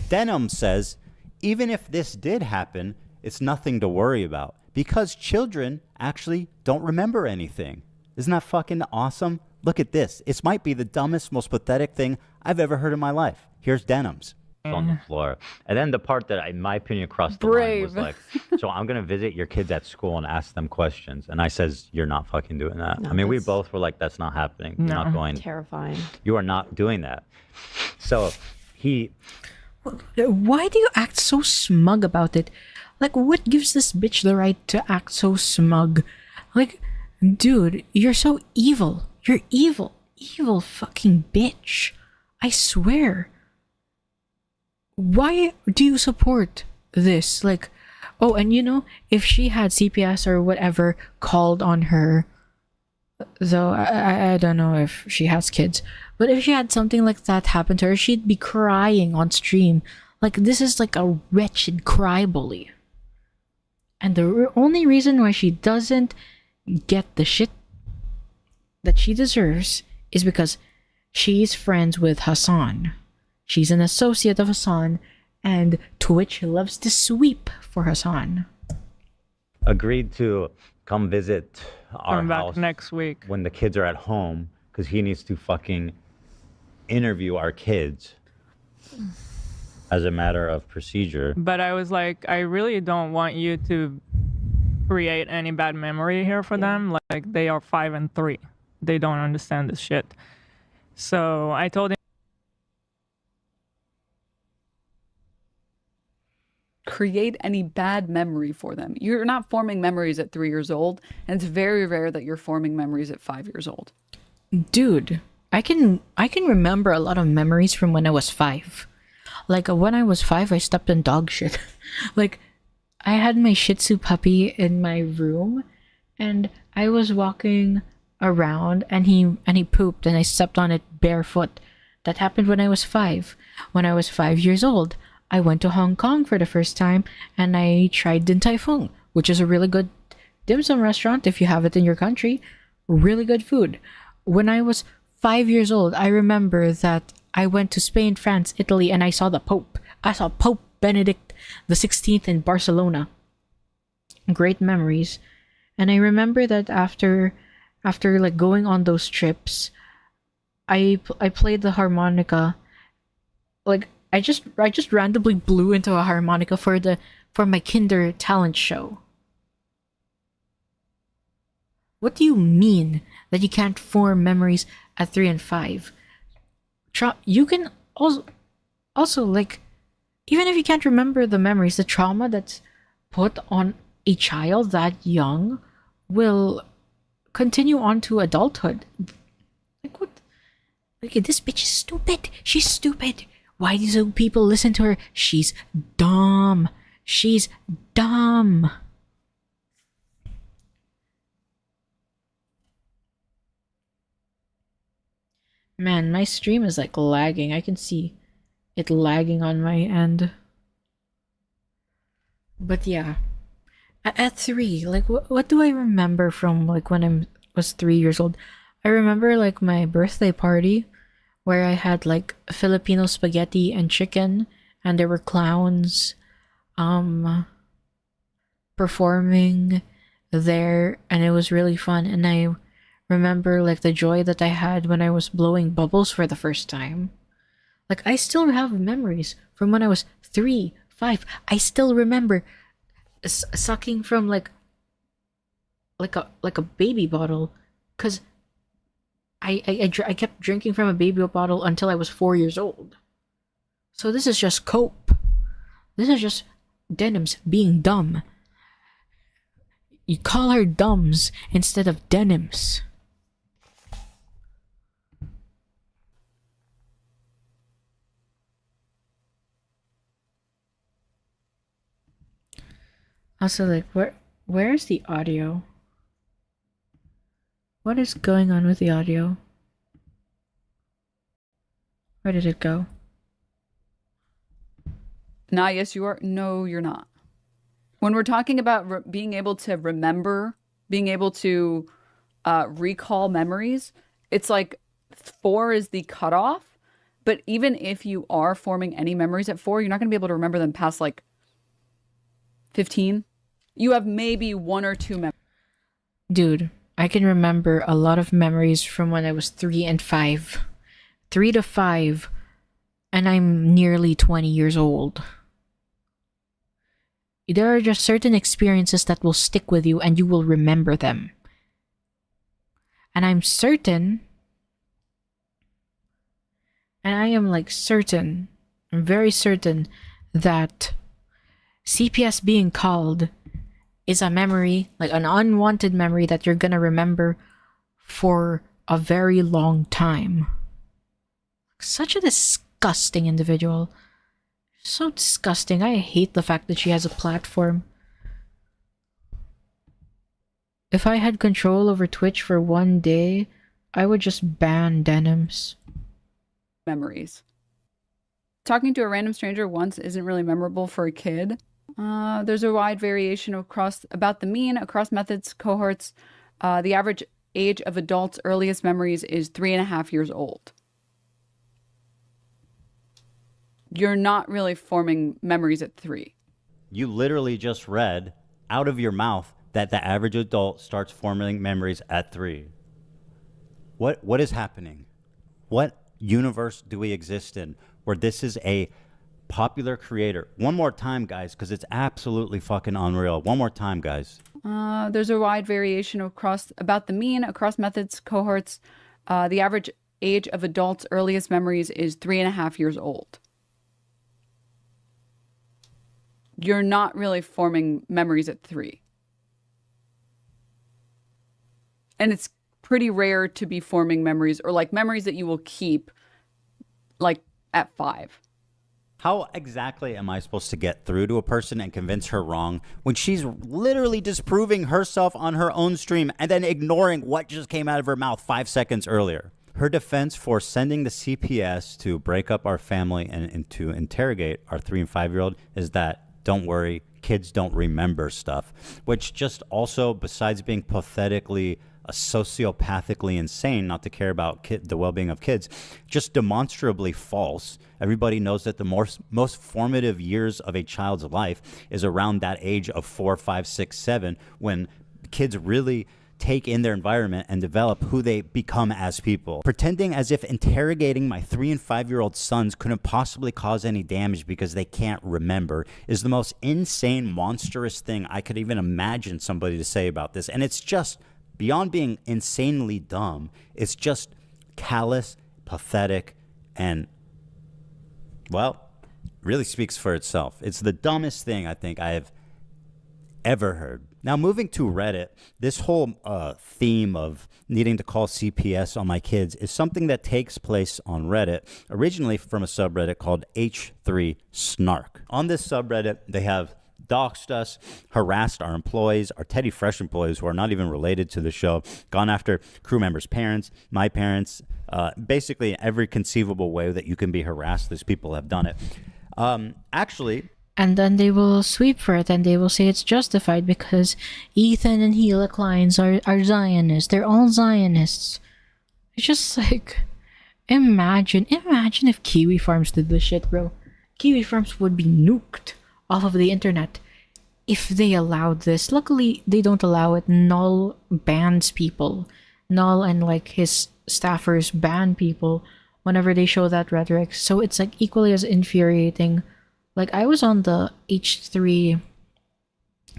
Denim says, even if this did happen, it's nothing to worry about because children actually don't remember anything. Isn't that fucking awesome? Look at this. It might be the dumbest, most pathetic thing I've ever heard in my life. Here's Denims. On the floor. And then the part that, in my opinion, crossed the line was like, so I'm going to visit your kids at school and ask them questions. And I says, you're not fucking doing that. No, I mean, we that's- both were like, that's not happening. You're not going. Terrifying. You are not doing that. So he... Why do you act so smug about it? Like, what gives this bitch the right to act so smug? Like, dude, you're so evil. You're evil. Evil fucking bitch. I swear. Why do you support this? Like, oh, and you know, if she had CPS or whatever called on her, though I don't know if she has kids, but if she had something like that happen to her, she'd be crying on stream. Like, this is like a wretched cry bully. And the only reason why she doesn't get the shit that she deserves is because she's friends with Hassan. She's an associate of Hassan, and Twitch loves to sweep for Hassan. agreed to come visit our Coming back house next week. when the kids are at home because he needs to fucking interview our kids as a matter of procedure. But I was like, I really don't want you to create any bad memory here for them. Like, they are 5 and 3. They don't understand this shit. So I told him, create any bad memory for them. You're not forming memories at 3 years old, and it's very rare that you're forming memories at 5 years old. Dude, I can remember a lot of memories from when I was 5. Like, when I was 5, I stepped in dog shit. Like, I had my Shih Tzu puppy in my room, and I was walking around, and he pooped, and I stepped on it barefoot. That happened when I was 5. When I was 5 years old, I went to Hong Kong for the first time, and I tried Din Tai Fung, which is a really good dim sum restaurant if you have it in your country. Really good food. When I was 5 years old, I remember that I went to Spain, France, Italy, and I saw the Pope. I saw Pope Benedict the 16th in Barcelona. Great memories. And I remember that after like going on those trips, I played the harmonica. Like, I just randomly blew into a harmonica for my kinder talent show. What do you mean that you can't form memories at 3 and 5? You can also like, even if you can't remember the memories, the trauma that's put on a child that young will continue on to adulthood. Like, what? Like, this bitch is stupid. She's stupid. Why do some people listen to her? She's dumb. She's dumb. Man, my stream is like lagging. I can see it lagging on my end. But yeah. At 3, like what do I remember from like when I was 3 years old? I remember like my birthday party where I had like Filipino spaghetti and chicken, and there were clowns performing there, and it was really fun. And I remember like the joy that I had when I was blowing bubbles for the first time. Like I still have memories from when I was 3, 5. I still remember sucking from like a baby bottle, because I kept drinking from a baby bottle until I was 4 years old. So this is just cope. This is just denims being dumb. You call her dumbs instead of denims. Also, like, where's the audio? What is going on with the audio? Where did it go? Nah, yes, you are. No, you're not. When we're talking about being able to remember, being able to recall memories, it's like 4 is the cutoff. But even if you are forming any memories at 4, you're not going to be able to remember them past like 15. You have maybe 1 or 2 memories. Dude, I can remember a lot of memories from when I was 3 and 5. 3 to 5, and I'm nearly 20 years old. There are just certain experiences that will stick with you and you will remember them. And I'm certain, and I am like certain, I'm very certain that CPS being called is a memory, like an unwanted memory that you're gonna remember for a very long time. Such a disgusting individual. So disgusting. I hate the fact that she has a platform. If I had control over Twitch for one day, I would just ban denims. Memories. Talking to a random stranger once isn't really memorable for a kid. There's a wide variation about the mean across methods, cohorts. The average age of adults' earliest memories is 3.5 years old. You're not really forming memories at 3. You literally just read out of your mouth that the average adult starts forming memories at 3. What is happening? What universe do we exist in where this is a popular creator? One more time, guys, because it's absolutely fucking unreal. One more time, guys. There's a wide variation about the mean across methods, cohorts. The average age of adults' earliest memories is 3.5 years old. You're not really forming memories at 3. And it's pretty rare to be forming memories, or like memories that you will keep like at 5. How exactly am I supposed to get through to a person and convince her wrong when she's literally disproving herself on her own stream and then ignoring what just came out of her mouth 5 seconds earlier? Her defense for sending the CPS to break up our family and to interrogate our 3 and 5-year-old is that, don't worry, kids don't remember stuff, which just also, besides being pathetically, sociopathically insane not to care about the well-being of kids, just demonstrably false. Everybody knows that the most formative years of a child's life is around that age of 4, 5, 6, 7, when kids really take in their environment and develop who they become as people. Pretending as if interrogating my 3 and 5-year-old sons couldn't possibly cause any damage because they can't remember is the most insane, monstrous thing I could even imagine somebody to say about this. And it's just, beyond being insanely dumb, it's just callous, pathetic, and, well, really speaks for itself. It's the dumbest thing I think I have ever heard. Now, moving to Reddit, this whole theme of needing to call CPS on my kids is something that takes place on Reddit, originally from a subreddit called H3 Snark. On this subreddit, they have doxed us, harassed our employees, our Teddy Fresh employees who are not even related to the show, gone after crew members' parents, my parents, basically every conceivable way that you can be harassed, these people have done it. Actually, And then they will sweep for it and they will say it's justified because Ethan and Gila Kleins are Zionists. They're all Zionists. It's just like, imagine if Kiwi Farms did this shit, bro. Kiwi Farms would be nuked off of the internet if they allowed this. Luckily, they don't allow it. Null bans people. Null and like his staffers ban people whenever they show that rhetoric. So it's like equally as infuriating. Like, I was on the H3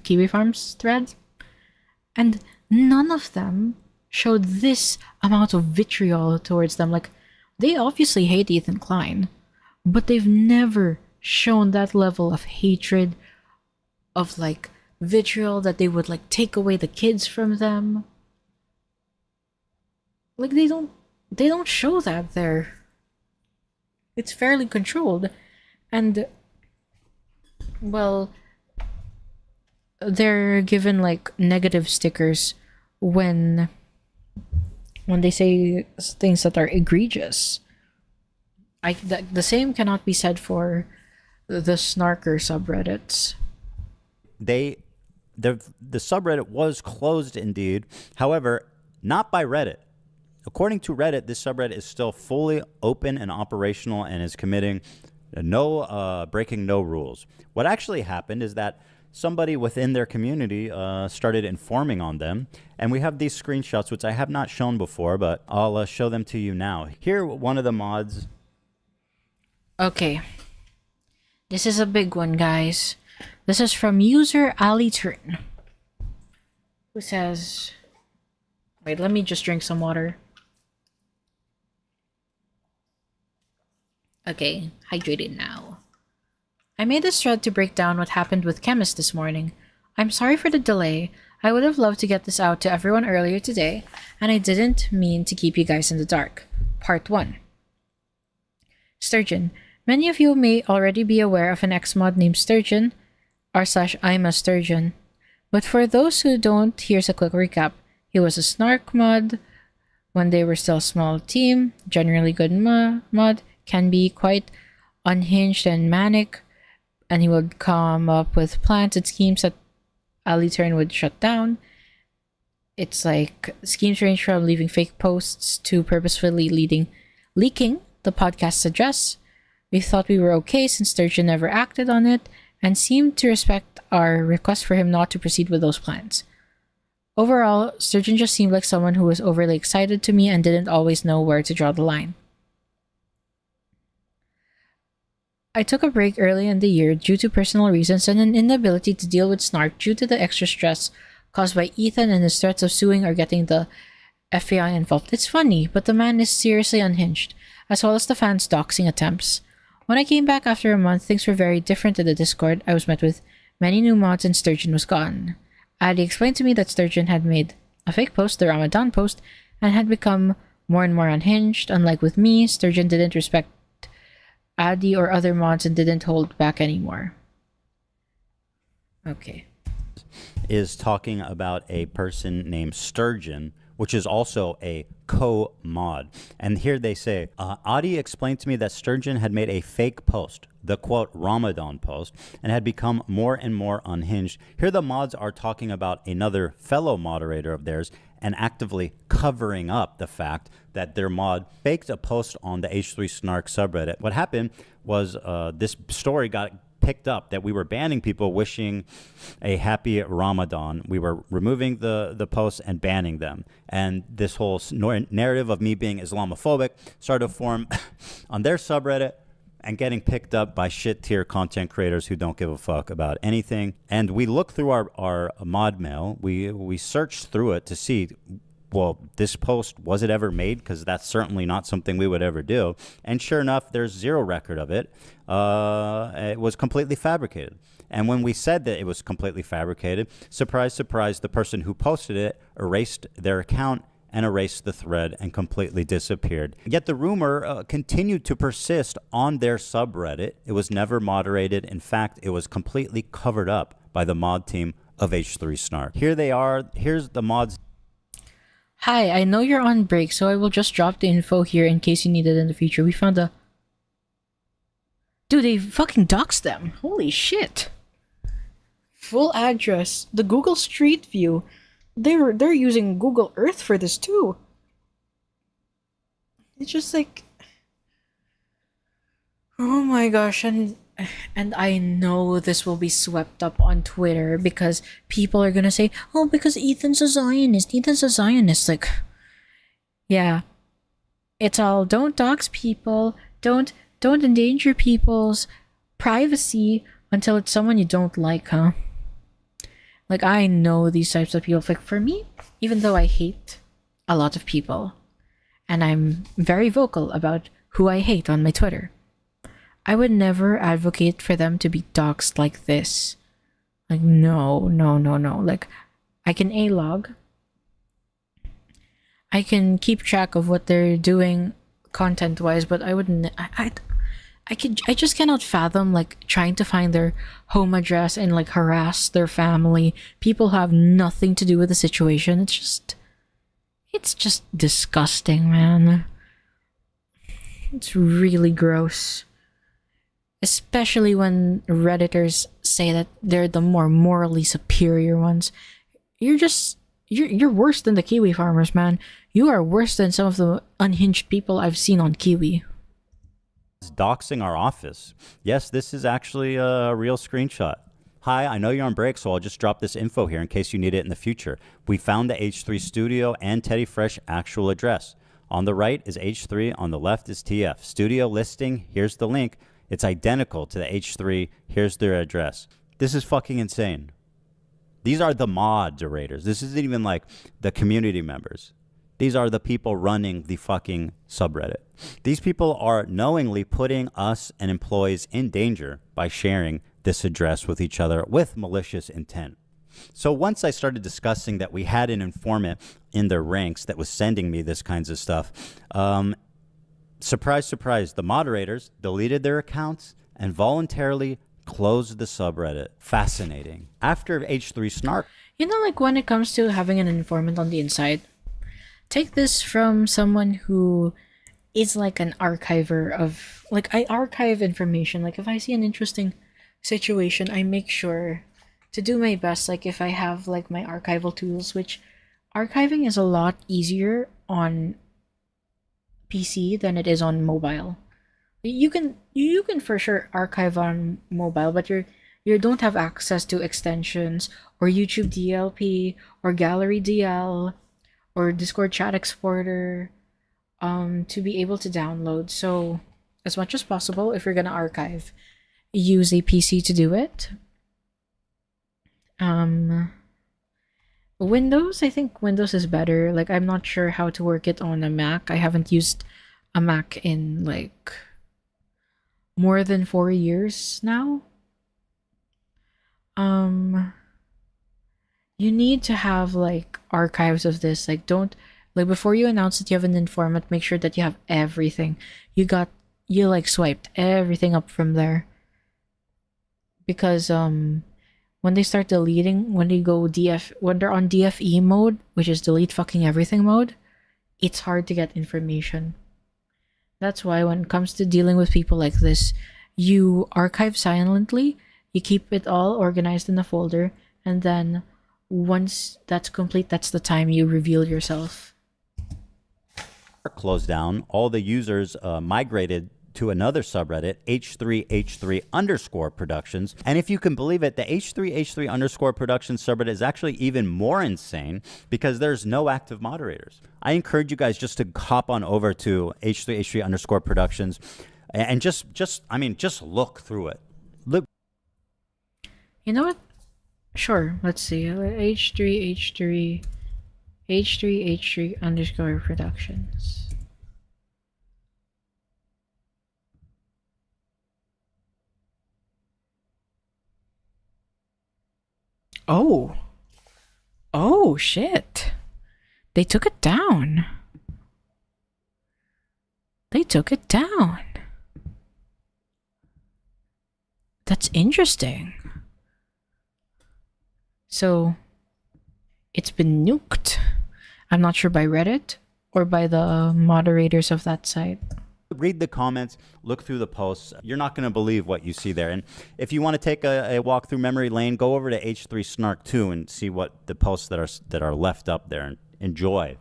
Kiwi Farms thread, and none of them showed this amount of vitriol towards them. Like, they obviously hate Ethan Klein, but they've never shown that level of hatred, of like vitriol, that they would like take away the kids from them. Like, they don't show that there. It's fairly controlled. And well, they're given like negative stickers when they say things that are egregious. The same cannot be said for the Snarker subreddits. The subreddit was closed indeed. However, not by Reddit. According to Reddit, this subreddit is still fully open and operational and is committing breaking no rules. What actually happened is that somebody within their community started informing on them, and we have these screenshots, which I have not shown before, but I'll show them to you now. Here, one of the mods. Okay. This is a big one, guys. This is from user Ali Turn, who says, wait, let me just drink some water. Okay, hydrated now. I made this thread to break down what happened with Chemist this morning. I'm sorry for the delay. I would have loved to get this out to everyone earlier today, and I didn't mean to keep you guys in the dark. Part 1. Sturgeon. Many of you may already be aware of an ex-mod named Sturgeon, r/I'm a Sturgeon. But for those who don't, here's a quick recap. He was a Snark mod when they were still a small team, generally good mod, can be quite unhinged and manic, and he would come up with plans and schemes that Ali Turn would shut down. It's like schemes range from leaving fake posts to purposefully leaking the podcast's address. We thought we were okay since Sturgeon never acted on it and seemed to respect our request for him not to proceed with those plans. Overall, Sturgeon just seemed like someone who was overly excited to me and didn't always know where to draw the line. I took a break early in the year due to personal reasons and an inability to deal with Snark due to the extra stress caused by Ethan and his threats of suing or getting the FBI involved. It's funny, but the man is seriously unhinged, as well as the fans' doxing attempts. When I came back after a month, things were very different in the Discord. I was met with many new mods and Sturgeon was gone. Addy explained to me that Sturgeon had made a fake post, the Ramadan post, and had become more and more unhinged. Unlike with me, Sturgeon didn't respect Addy or other mods and didn't hold back anymore. Okay. Is talking about a person named Sturgeon, which is also a co-mod. And here they say, Adi explained to me that Sturgeon had made a fake post, the quote Ramadan post, and had become more and more unhinged. Here the mods are talking about another fellow moderator of theirs and actively covering up the fact that their mod faked a post on the H3 Snark subreddit. What happened was this story got picked up that we were banning people wishing a happy Ramadan. We were removing the posts and banning them. And this whole narrative of me being Islamophobic started to form on their subreddit and getting picked up by shit tier content creators who don't give a fuck about anything. And we looked through our mod mail. We searched through it to see, well, this post, was it ever made? Because that's certainly not something we would ever do. And sure enough, there's zero record of it. It was completely fabricated. And when we said that it was completely fabricated, surprise, surprise, the person who posted it erased their account and erased the thread and completely disappeared. Yet the rumor continued to persist on their subreddit. It was never moderated. In fact, it was completely covered up by the mod team of H3 Snark. Here they are. Here's the mods. Hi, I know you're on break, so I will just drop the info here in case you need it in the future. We found a Dude, they fucking doxed them. Holy shit. Full address, the Google Street View. They're using Google Earth for this too. It's just like, oh my gosh, and I know this will be swept up on Twitter because people are gonna say, oh, because Ethan's a Zionist. Ethan's a Zionist. Like, yeah, it's all don't dox people. Don't endanger people's privacy until it's someone you don't like, huh? Like, I know these types of people. Like, for me, even though I hate a lot of people, and I'm very vocal about who I hate on my Twitter, I would never advocate for them to be doxxed like this. Like, no. Like, I can A-log. I can keep track of what they're doing content-wise, but I wouldn't... I just cannot fathom, like, trying to find their home address and, like, harass their family. People who have nothing to do with the situation. It's just disgusting, man. It's really gross. Especially when Redditors say that they're the more morally superior ones. You're worse than the Kiwi farmers, man. You are worse than some of the unhinged people I've seen on Kiwi. Doxing our office. Yes, this is actually a real screenshot. Hi, I know you're on break, so I'll just drop this info here in case you need it in the future. We found the H3 studio and Teddy Fresh actual address. On the right is H3, on the left is TF. Studio listing, here's the link. It's identical to the H3, here's their address. This is fucking insane. These are the moderators. This isn't even like the community members. These are the people running the fucking subreddit. These people are knowingly putting us and employees in danger by sharing this address with each other with malicious intent. So once I started discussing that we had an informant in their ranks that was sending me this kinds of stuff, surprise, surprise, the moderators deleted their accounts and voluntarily closed the subreddit. Fascinating. After H3 Snark. You know, like, when it comes to having an informant on the inside, take this from someone who is like an archiver of, like, I archive information. Like, if I see an interesting situation, I make sure to do my best. Like, if I have like my archival tools, which archiving is a lot easier on PC than it is on mobile. You can for sure archive on mobile, but you don't have access to extensions or YouTube DLP or Gallery DL or Discord chat exporter to be able to download. So as much as possible, if you're gonna archive, use a PC to do it. Windows, I think Windows is better. Like, I'm not sure how to work it on a Mac. I haven't used a Mac in like more than 4 years now. You need to have like archives of this. Like, don't, like, before you announce that you have an informant, make sure that you have everything. You like swiped everything up from there. Because when they start deleting, when they're on DFE mode, which is delete fucking everything mode, it's hard to get information. That's why when it comes to dealing with people like this, you archive silently, you keep it all organized in a folder, and then once that's complete, that's the time you reveal yourself. Closed down, all the users migrated to another subreddit, H3H3_productions. And if you can believe it, the H3H3_productions subreddit is actually even more insane because there's no active moderators. I encourage you guys just to hop on over to H3H3_productions and just look through it. Look. You know what? Sure, let's see. H3H3_productions. Oh shit. They took it down. That's interesting. So it's been nuked. I'm not sure by Reddit or by the moderators of that site. Read the comments, look through the posts. You're not going to believe what you see there. And if you want to take a walk through memory lane, go over to H3 Snark 2 and see what the posts that are left up there, and enjoy.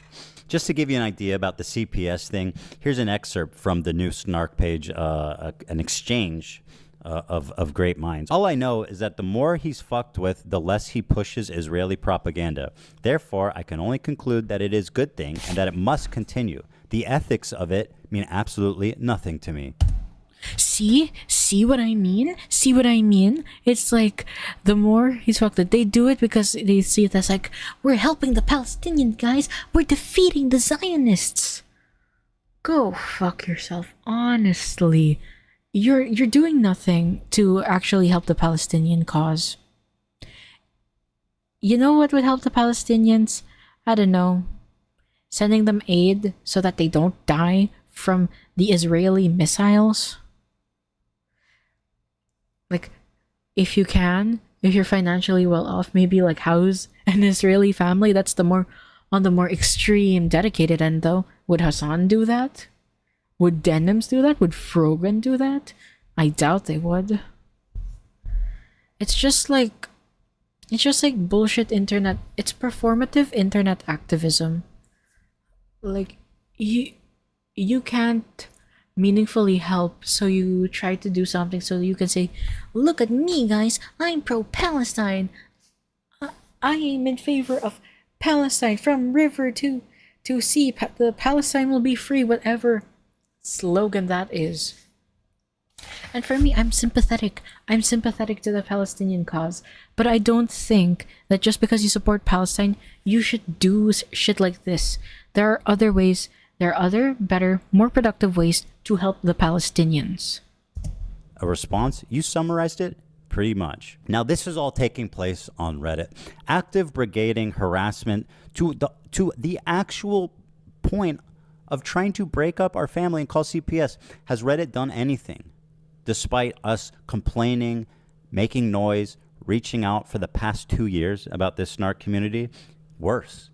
Just to give you an idea about the CPS thing, here's an excerpt from the new Snark page, an exchange of great minds. All I know is that the more he's fucked with, the less he pushes Israeli propaganda. Therefore, I can only conclude that it is a good thing and that it must continue. The ethics of it mean absolutely nothing to me. See what I mean? See what I mean? It's like the more he's fucked with, they do it because they see it as like, we're helping the Palestinian guys, we're defeating the Zionists. Go fuck yourself, honestly. You're doing nothing to actually help the Palestinian cause. You know what would help the Palestinians? I don't know. Sending them aid so that they don't die from the Israeli missiles. Like, if you can, if you're financially well off, maybe like house an Israeli family. That's on the more extreme, dedicated end though. Would Hassan do that? Would Denims do that? Would Frogan do that? I doubt they would. It's just like bullshit internet. It's performative internet activism. Like, you can't meaningfully help, so you try to do something so you can say, look at me guys, I'm pro-Palestine. I am in favor of Palestine from river to sea. The Palestine will be free, whatever slogan that is. And for me, I'm sympathetic to the Palestinian cause, but I don't think that just because you support Palestine, you should do shit like this. There are other ways, there are other, better, more productive ways to help the Palestinians. A response? You summarized it pretty much. Now, this is all taking place on Reddit. Active brigading harassment to the actual point of trying to break up our family and call CPS. Has Reddit done anything? Despite us complaining, making noise, reaching out for the past 2 years about this snark community? Worse.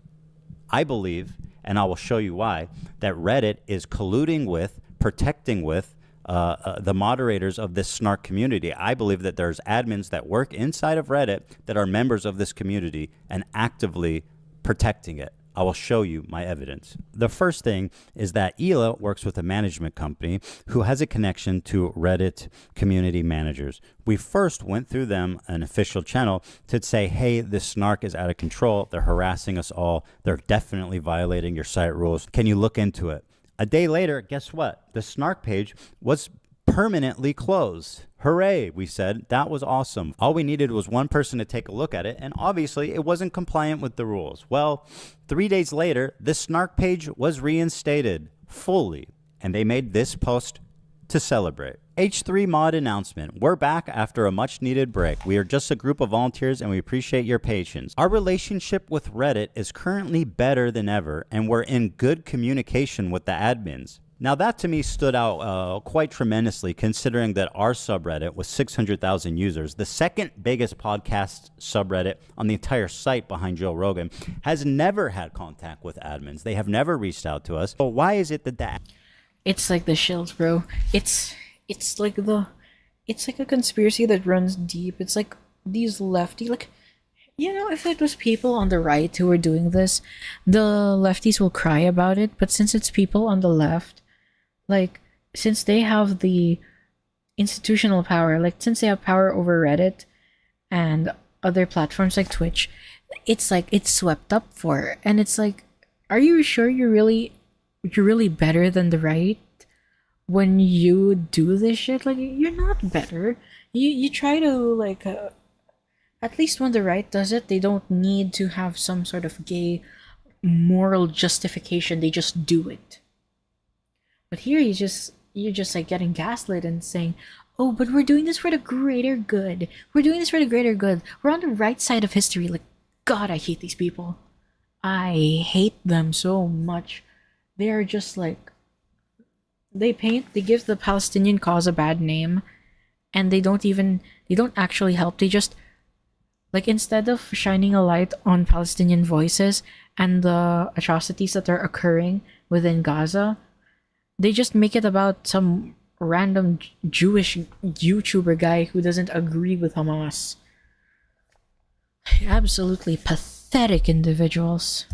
I believe, and I will show you why, that Reddit is colluding with, protecting with the moderators of this snark community. I believe that there's admins that work inside of Reddit that are members of this community and actively protecting it. I will show you my evidence. The first thing is that Hila works with a management company who has a connection to Reddit community managers. We first went through them, an official channel, to say, hey, this snark is out of control. They're harassing us all. They're definitely violating your site rules. Can you look into it? A day later, guess what? The snark page was permanently closed. Hooray, we said. That was awesome. All we needed was one person to take a look at it, and obviously it wasn't compliant with the rules. Well, 3 days later, the snark page was reinstated fully, and they made this post to celebrate. H3 mod announcement. We're back after a much needed break. We are just a group of volunteers and we appreciate your patience. Our relationship with Reddit is currently better than ever, and we're in good communication with the admins. Now, that to me stood out quite tremendously, considering that our subreddit with 600,000 users, the second biggest podcast subreddit on the entire site behind Joe Rogan, has never had contact with admins. They have never reached out to us. So why is it that It's like the shills, bro. It's like a conspiracy that runs deep. It's like these lefty, like, you know, if it was people on the right who were doing this, the lefties will cry about it. But since it's people on the left, like, since they have the institutional power, like, since they have power over Reddit and other platforms like Twitch, it's like it's swept up for. And it's like, are you sure you're really better than the right when you do this shit? Like, you're not better. You try to, like, at least when the right does it, they don't need to have some sort of gay moral justification. They just do it. But here you're just like getting gaslit and saying, oh, but we're doing this for the greater good. We're doing this for the greater good. We're on the right side of history. Like, God, I hate these people. I hate them so much. They're just like, they give the Palestinian cause a bad name, and they don't actually help. They just, like, instead of shining a light on Palestinian voices and the atrocities that are occurring within Gaza, they just make it about some random Jewish YouTuber guy who doesn't agree with Hamas. Absolutely pathetic individuals.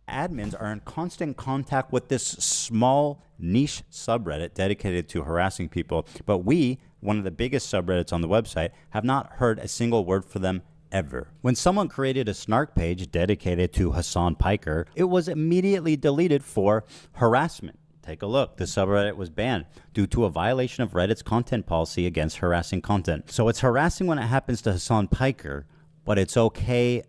Admins are in constant contact with this small niche subreddit dedicated to harassing people, but we, one of the biggest subreddits on the website, have not heard a single word from them ever. When someone created a Snark page dedicated to Hassan Piker, it was immediately deleted for harassment. Take a look. The subreddit was banned due to a violation of Reddit's content policy against harassing content. So it's harassing when it happens to Hassan Piker, but it's okay,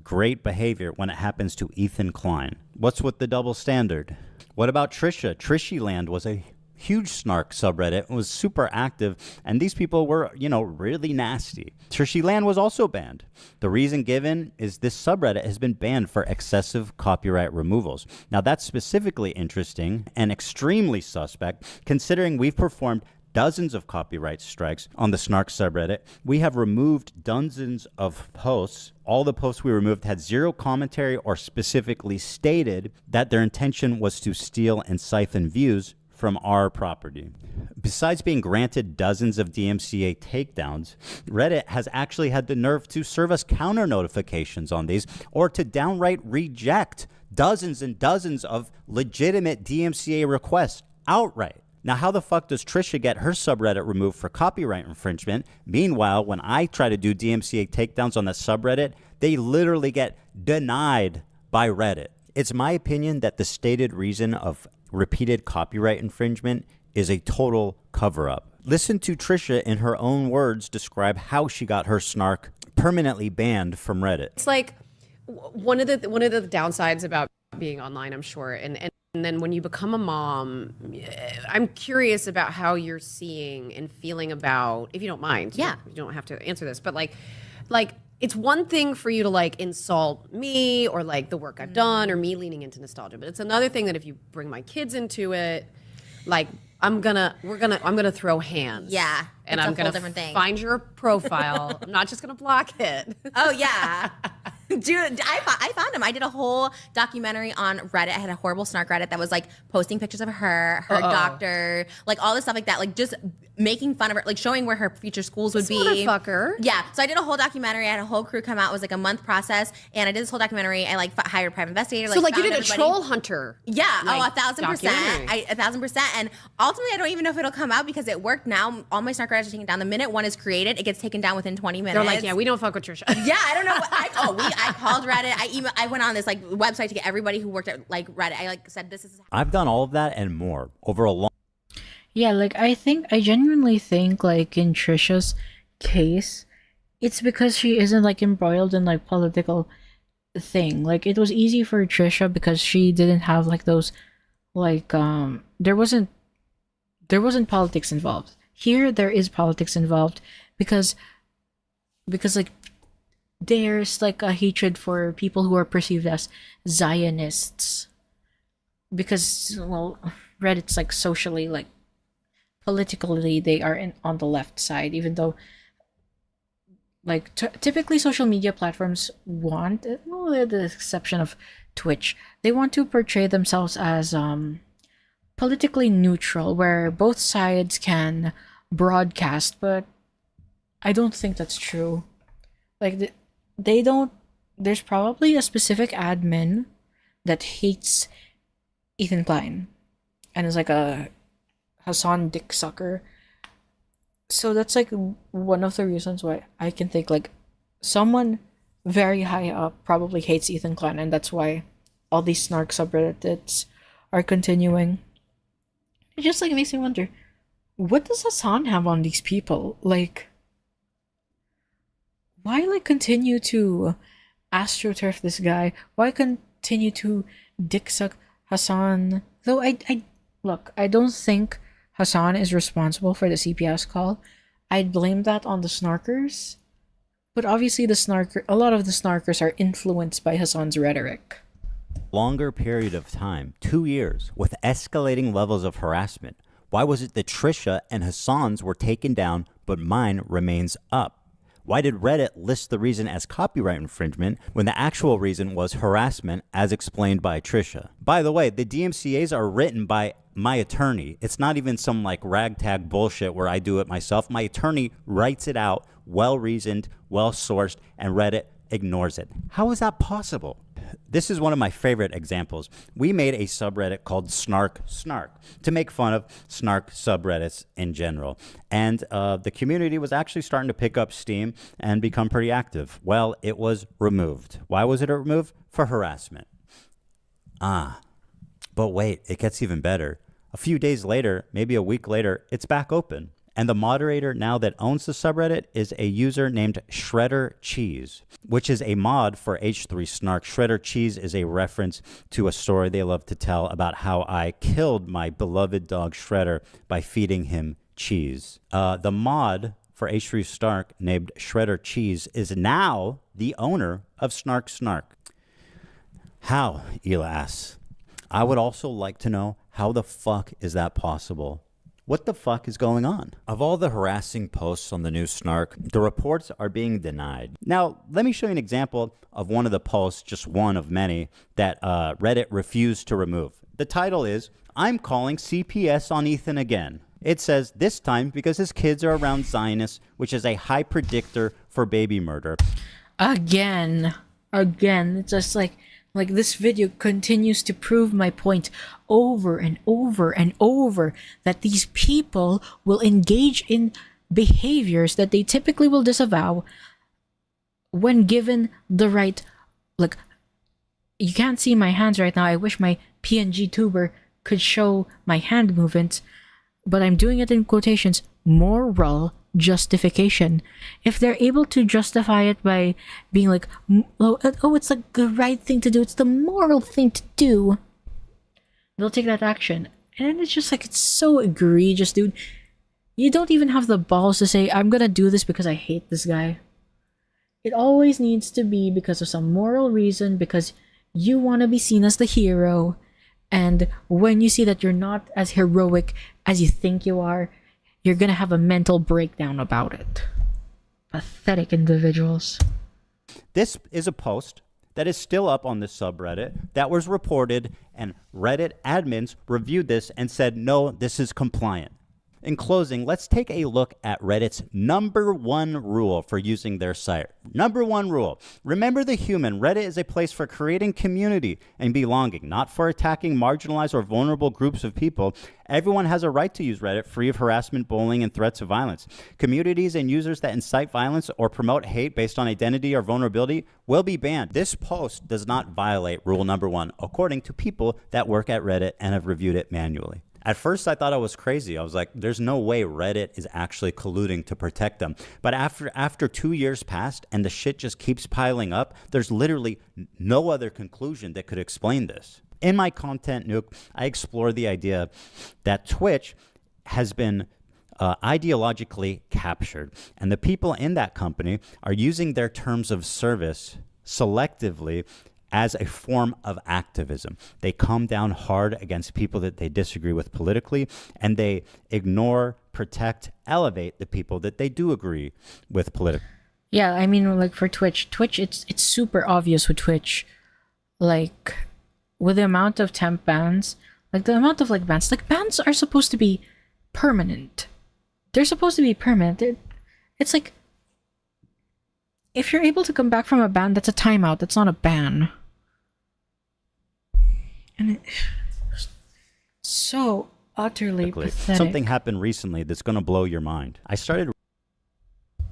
great behavior when it happens to Ethan Klein. What's with the double standard? What about Trisha? Trishyland was a huge Snark subreddit. It was super active, and these people were, really nasty. Trishyland was also banned. The reason given is this subreddit has been banned for excessive copyright removals. Now, that's specifically interesting and extremely suspect, considering we've performed dozens of copyright strikes on the Snark subreddit. We have removed dozens of posts. All the posts we removed had zero commentary or specifically stated that their intention was to steal and siphon views from our property. Besides being granted dozens of DMCA takedowns, Reddit has actually had the nerve to serve us counter notifications on these, or to downright reject dozens and dozens of legitimate DMCA requests outright. Now, how the fuck does Trisha get her subreddit removed for copyright infringement? Meanwhile, when I try to do DMCA takedowns on the subreddit, they literally get denied by Reddit. It's my opinion that the stated reason of repeated copyright infringement is a total cover-up. Listen to Trisha in her own words describe how she got her Snark permanently banned from Reddit. It's like one of the downsides about being online, I'm sure, and then when you become a mom, I'm curious about how you're seeing and feeling about, if you don't mind. Yeah. You don't have to answer this, but like it's one thing for you to like insult me or like the work I've done or me leaning into nostalgia, but it's another thing that if you bring my kids into it, like I'm gonna throw hands. Yeah. And it's I'm a whole gonna different thing. find your profile. I'm not just gonna block it. Oh yeah. Dude, I found him. I did a whole documentary on Reddit. I had a horrible Snark Reddit that was like posting pictures of her doctor, like all this stuff like that, like just making fun of her, like showing where her future schools would be. Motherfucker. Yeah. So I did a whole documentary. I had a whole crew come out. It was like a month process, and I did this whole documentary. I like hired a private investigator. So like you found did a everybody. troll hunter. Yeah. like, 1,000%. documentary. 1,000%. And ultimately, I don't even know if it'll come out because it worked. Now all my Snark Reddits are taken down. The minute one is created, it gets taken down within 20 minutes. They're like, yeah, we don't fuck with Trisha. Yeah, I don't know. I called Reddit. I went on this like website to get everybody who worked at like Reddit. I like said this is. I've done all of that and more over a long. Yeah, like I genuinely think like in Trisha's case, it's because she isn't like embroiled in like political thing. Like it was easy for Trisha because she didn't have like those like there wasn't politics involved. Here there is politics involved because like there's like a hatred for people who are perceived as Zionists because well Reddit's like socially like politically they are on the left side, even though like typically social media platforms want, well, with the exception of Twitch, they want to portray themselves as politically neutral where both sides can broadcast, but I don't think that's true. Like they don't. There's probably a specific admin that hates Ethan Klein and is like a Hassan dick sucker. So that's like one of the reasons why I can think like someone very high up probably hates Ethan Klein, and that's why all these Snark subreddits are continuing. It just like makes me wonder, what does Hassan have on these people? Like, why like continue to astroturf this guy? Why continue to dick suck Hassan? Though I look, I don't think Hassan is responsible for the CPS call. I'd blame that on the Snarkers. But obviously a lot of the Snarkers are influenced by Hassan's rhetoric. Longer period of time, 2 years, with escalating levels of harassment. Why was it that Trisha and Hassan's were taken down, but mine remains up? Why did Reddit list the reason as copyright infringement when the actual reason was harassment, as explained by Trisha? By the way, the DMCAs are written by my attorney. It's not even some like ragtag bullshit where I do it myself. My attorney writes it out, well-reasoned, well-sourced, and Reddit ignores it. How is that possible? This is one of my favorite examples. We made a subreddit called Snark to make fun of snark subreddits in general. And the community was actually starting to pick up steam and become pretty active. Well, it was removed. Why was it removed? For harassment. But wait, it gets even better. A few days later, maybe a week later, it's back open. And the moderator now that owns the subreddit is a user named Shredder Cheese, which is a mod for H3 Snark. Shredder Cheese is a reference to a story they love to tell about how I killed my beloved dog Shredder by feeding him cheese. The mod for H3 Snark named Shredder Cheese is now the owner of Snark. How, Ela asks. I would also like to know, how the fuck is that possible? What the fuck is going on? Of all the harassing posts on the new Snark, the reports are being denied. Now, let me show you an example of one of the posts, just one of many, that Reddit refused to remove. The title is, I'm calling CPS on Ethan again. It says, this time because his kids are around Zionists, which is a high predictor for baby murder. Again. It's just like this video continues to prove my point over and over and over that these people will engage in behaviors that they typically will disavow when given the right. Look, you can't see my hands right now. I wish my PNG tuber could show my hand movements, but I'm doing it in quotations. Moral justification. If they're able to justify it by being like, oh, it's like the right thing to do, it's the moral thing to do, they'll take that action. And it's just like, it's so egregious, dude. You don't even have the balls to say, I'm gonna do this because I hate this guy. It always needs to be because of some moral reason, because you want to be seen as the hero. And when you see that you're not as heroic as you think you are, you're gonna have a mental breakdown about it. Pathetic individuals. This is a post that is still up on this subreddit that was reported, and Reddit admins reviewed this and said, no, this is compliant. In closing, let's take a look at Reddit's #1 rule for using their site. #1 rule. Remember the human. Reddit is a place for creating community and belonging, not for attacking marginalized or vulnerable groups of people. Everyone has a right to use Reddit free of harassment, bullying, and threats of violence. Communities and users that incite violence or promote hate based on identity or vulnerability will be banned. This post does not violate rule #1, according to people that work at Reddit and have reviewed it manually. At first, I thought I was crazy. I was like, there's no way Reddit is actually colluding to protect them. But after 2 years passed and the shit just keeps piling up, there's literally no other conclusion that could explain this. In my content nuke, I explore the idea that Twitch has been ideologically captured, and the people in that company are using their terms of service selectively as a form of activism. They come down hard against people that they disagree with politically, and they ignore, protect, elevate the people that they do agree with politically. Yeah, I mean, like for Twitch, it's super obvious with Twitch. Like, with the amount of temp bans, like the amount of bans are supposed to be permanent. They're supposed to be permanent. It's like, if you're able to come back from a ban, that's a timeout. That's not a ban. And it's so utterly pathetic. Something happened recently that's going to blow your mind. I started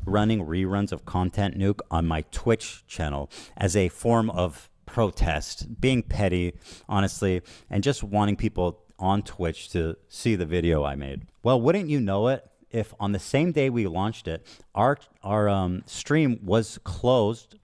running reruns of Content Nuke on my Twitch channel as a form of protest, being petty, honestly, and just wanting people on Twitch to see the video I made. Well, wouldn't you know it, if on the same day we launched it, our stream was closed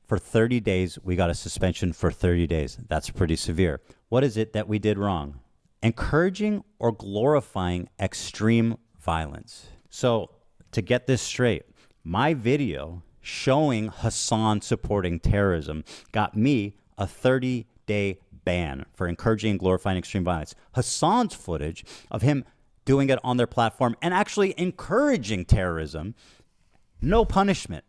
for 30 days. We got a suspension for 30 days. That's pretty severe. What is it that we did wrong? Encouraging or glorifying extreme violence. So to get this straight, my video showing Hassan supporting terrorism got me a 30-day ban for encouraging and glorifying extreme violence. Hassan's footage of him doing it on their platform and actually encouraging terrorism, no punishment.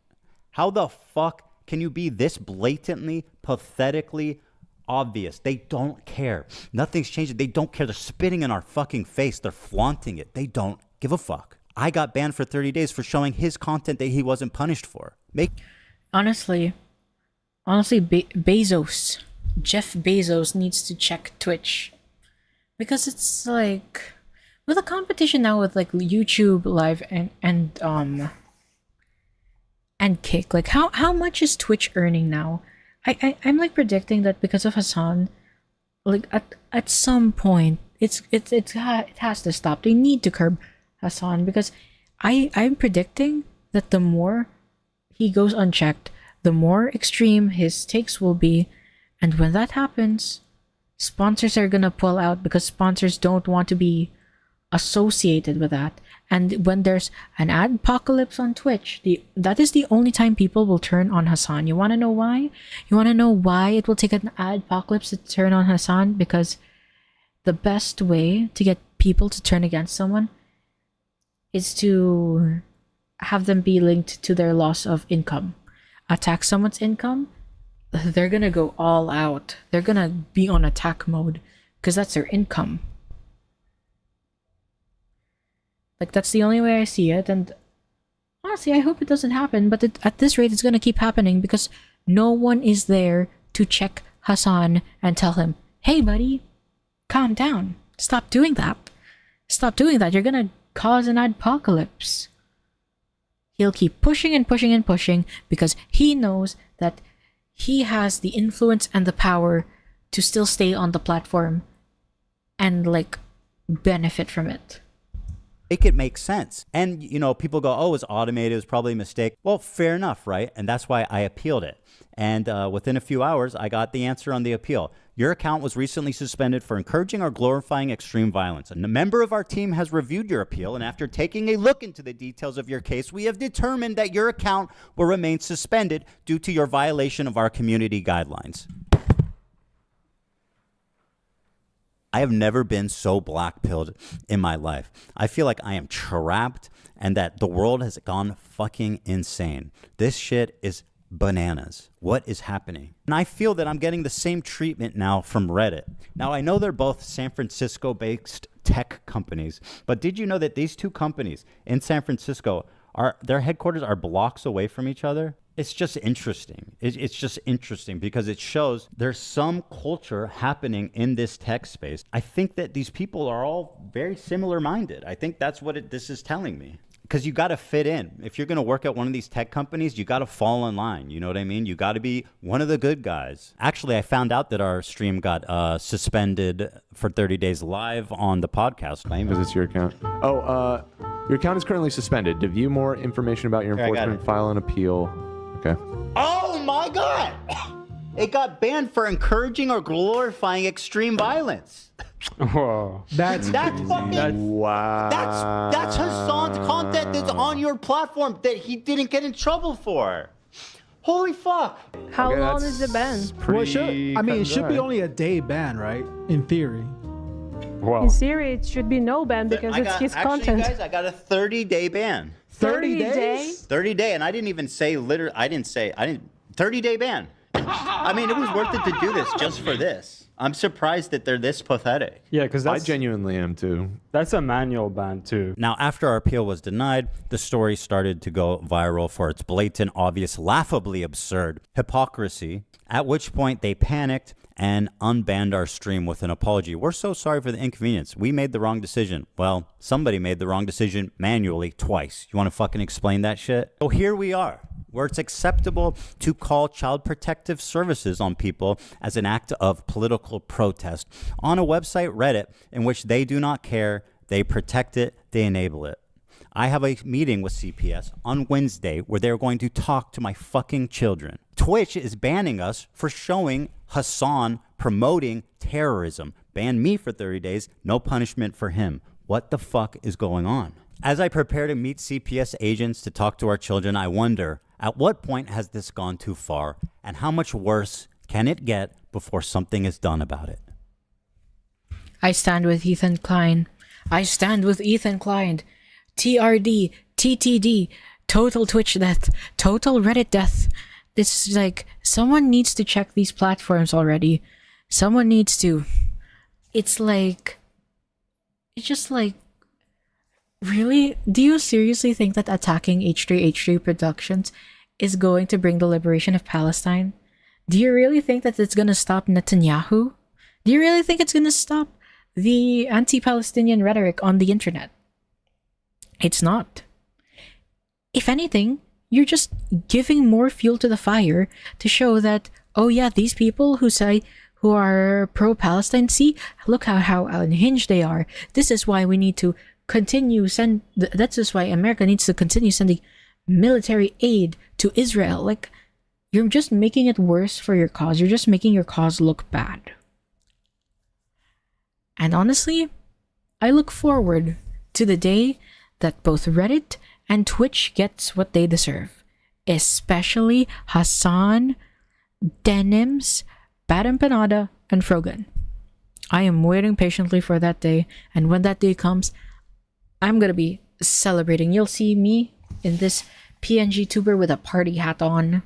How the fuck can you be this blatantly, pathetically obvious. They don't care. Nothing's changing. They don't care. They're spitting in our fucking face. They're flaunting it. They don't give a fuck. I got banned for 30 days for showing his content that he wasn't punished for. Honestly, Jeff Bezos needs to check Twitch, because it's like, with a competition now with like YouTube Live and Kick, like how much is Twitch earning now? I'm like predicting that because of Hassan, like at some point it has to stop. They need to curb Hassan, because I'm predicting that the more he goes unchecked, the more extreme his takes will be, and when that happens, sponsors are gonna pull out, because sponsors don't want to be associated with that. And when there's an ad apocalypse on Twitch, that is the only time people will turn on Hassan. You want to know why? You want to know why it will take an ad apocalypse to turn on Hassan? Because the best way to get people to turn against someone is to have them be linked to their loss of income. Attack someone's income, they're gonna go all out. They're gonna be on attack mode, because that's their income. Like, that's the only way I see it, and honestly, I hope it doesn't happen, but at this rate, it's gonna keep happening, because no one is there to check Hassan and tell him, hey buddy, calm down. Stop doing that. Stop doing that. You're gonna cause an apocalypse. He'll keep pushing and pushing and pushing, because he knows that he has the influence and the power to still stay on the platform and like benefit from it. Make it make sense. And, you know, people go, oh, it was automated. It was probably a mistake. Well, fair enough, right? And that's why I appealed it. And within a few hours, I got the answer on the appeal. Your account was recently suspended for encouraging or glorifying extreme violence. And a member of our team has reviewed your appeal. And after taking a look into the details of your case, we have determined that your account will remain suspended due to your violation of our community guidelines. I have never been so black-pilled in my life. I feel like I am trapped and that the world has gone fucking insane. This shit is bananas. What is happening? And I feel that I'm getting the same treatment now from Reddit. Now, I know they're both San Francisco-based tech companies, but did you know that these two companies in San Francisco, their headquarters are blocks away from each other? It's just interesting. It's just interesting because it shows there's some culture happening in this tech space. I think that these people are all very similar minded. I think that's what this is telling me. Because you got to fit in. If you're going to work at one of these tech companies, you got to fall in line. You know what I mean? You got to be one of the good guys. Actually, I found out that our stream got suspended for 30 days live on the podcast. Because it's your account. Oh, your account is currently suspended. To view more information about your enforcement, file an appeal. Okay. Oh my God! It got banned for encouraging or glorifying extreme violence. Whoa. That's fucking wow. That's Hassan's content that's on your platform that he didn't get in trouble for. Holy fuck! How long is the ban? Well, it should be only a day ban, right? In theory. Wow. In theory, it should be no ban because it's his content. Guys, I got a 30-day ban. 30 days? 30 day, and I didn't even say 30-day ban. I mean, it was worth it to do this just for this. I'm surprised that they're this pathetic. Yeah, because I genuinely am too. That's a manual ban too. Now, after our appeal was denied, the story started to go viral for its blatant, obvious, laughably absurd hypocrisy, at which point they panicked and unbanned our stream with an apology. We're so sorry for the inconvenience. We made the wrong decision. Well, somebody made the wrong decision manually twice. You want to fucking explain that shit? So here we are, where it's acceptable to call child protective services on people as an act of political protest on a website, Reddit, in which they do not care, they protect it, they enable it. I have a meeting with CPS on Wednesday where they're going to talk to my fucking children. Twitch is banning us for showing Hassan promoting terrorism. Ban me for 30 days, no punishment for him. What the fuck is going on? As I prepare to meet CPS agents to talk to our children, I wonder, at what point has this gone too far? And how much worse can it get before something is done about it? I stand with Ethan Klein. I stand with Ethan Klein. TRD, TTD, total Twitch death, total Reddit death. It's like, someone needs to check these platforms already. Someone needs to. It's just like, really? Do you seriously think that attacking H3 Productions is going to bring the liberation of Palestine? Do you really think that it's going to stop Netanyahu? Do you really think it's going to stop the anti-Palestinian rhetoric on the internet? It's not. If anything, you're just giving more fuel to the fire to show that, oh yeah, these people who are pro-Palestine, see, look how unhinged they are. This is why we need to continue that's just why America needs to continue sending military aid to Israel. Like, you're just making it worse for your cause. You're just making your cause look bad. And honestly, I look forward to the day that both Reddit and Twitch gets what they deserve. Especially Hassan, Denims, Bad Empanada, and Frogan. I am waiting patiently for that day, and when that day comes, I'm gonna be celebrating. You'll see me in this PNG tuber with a party hat on,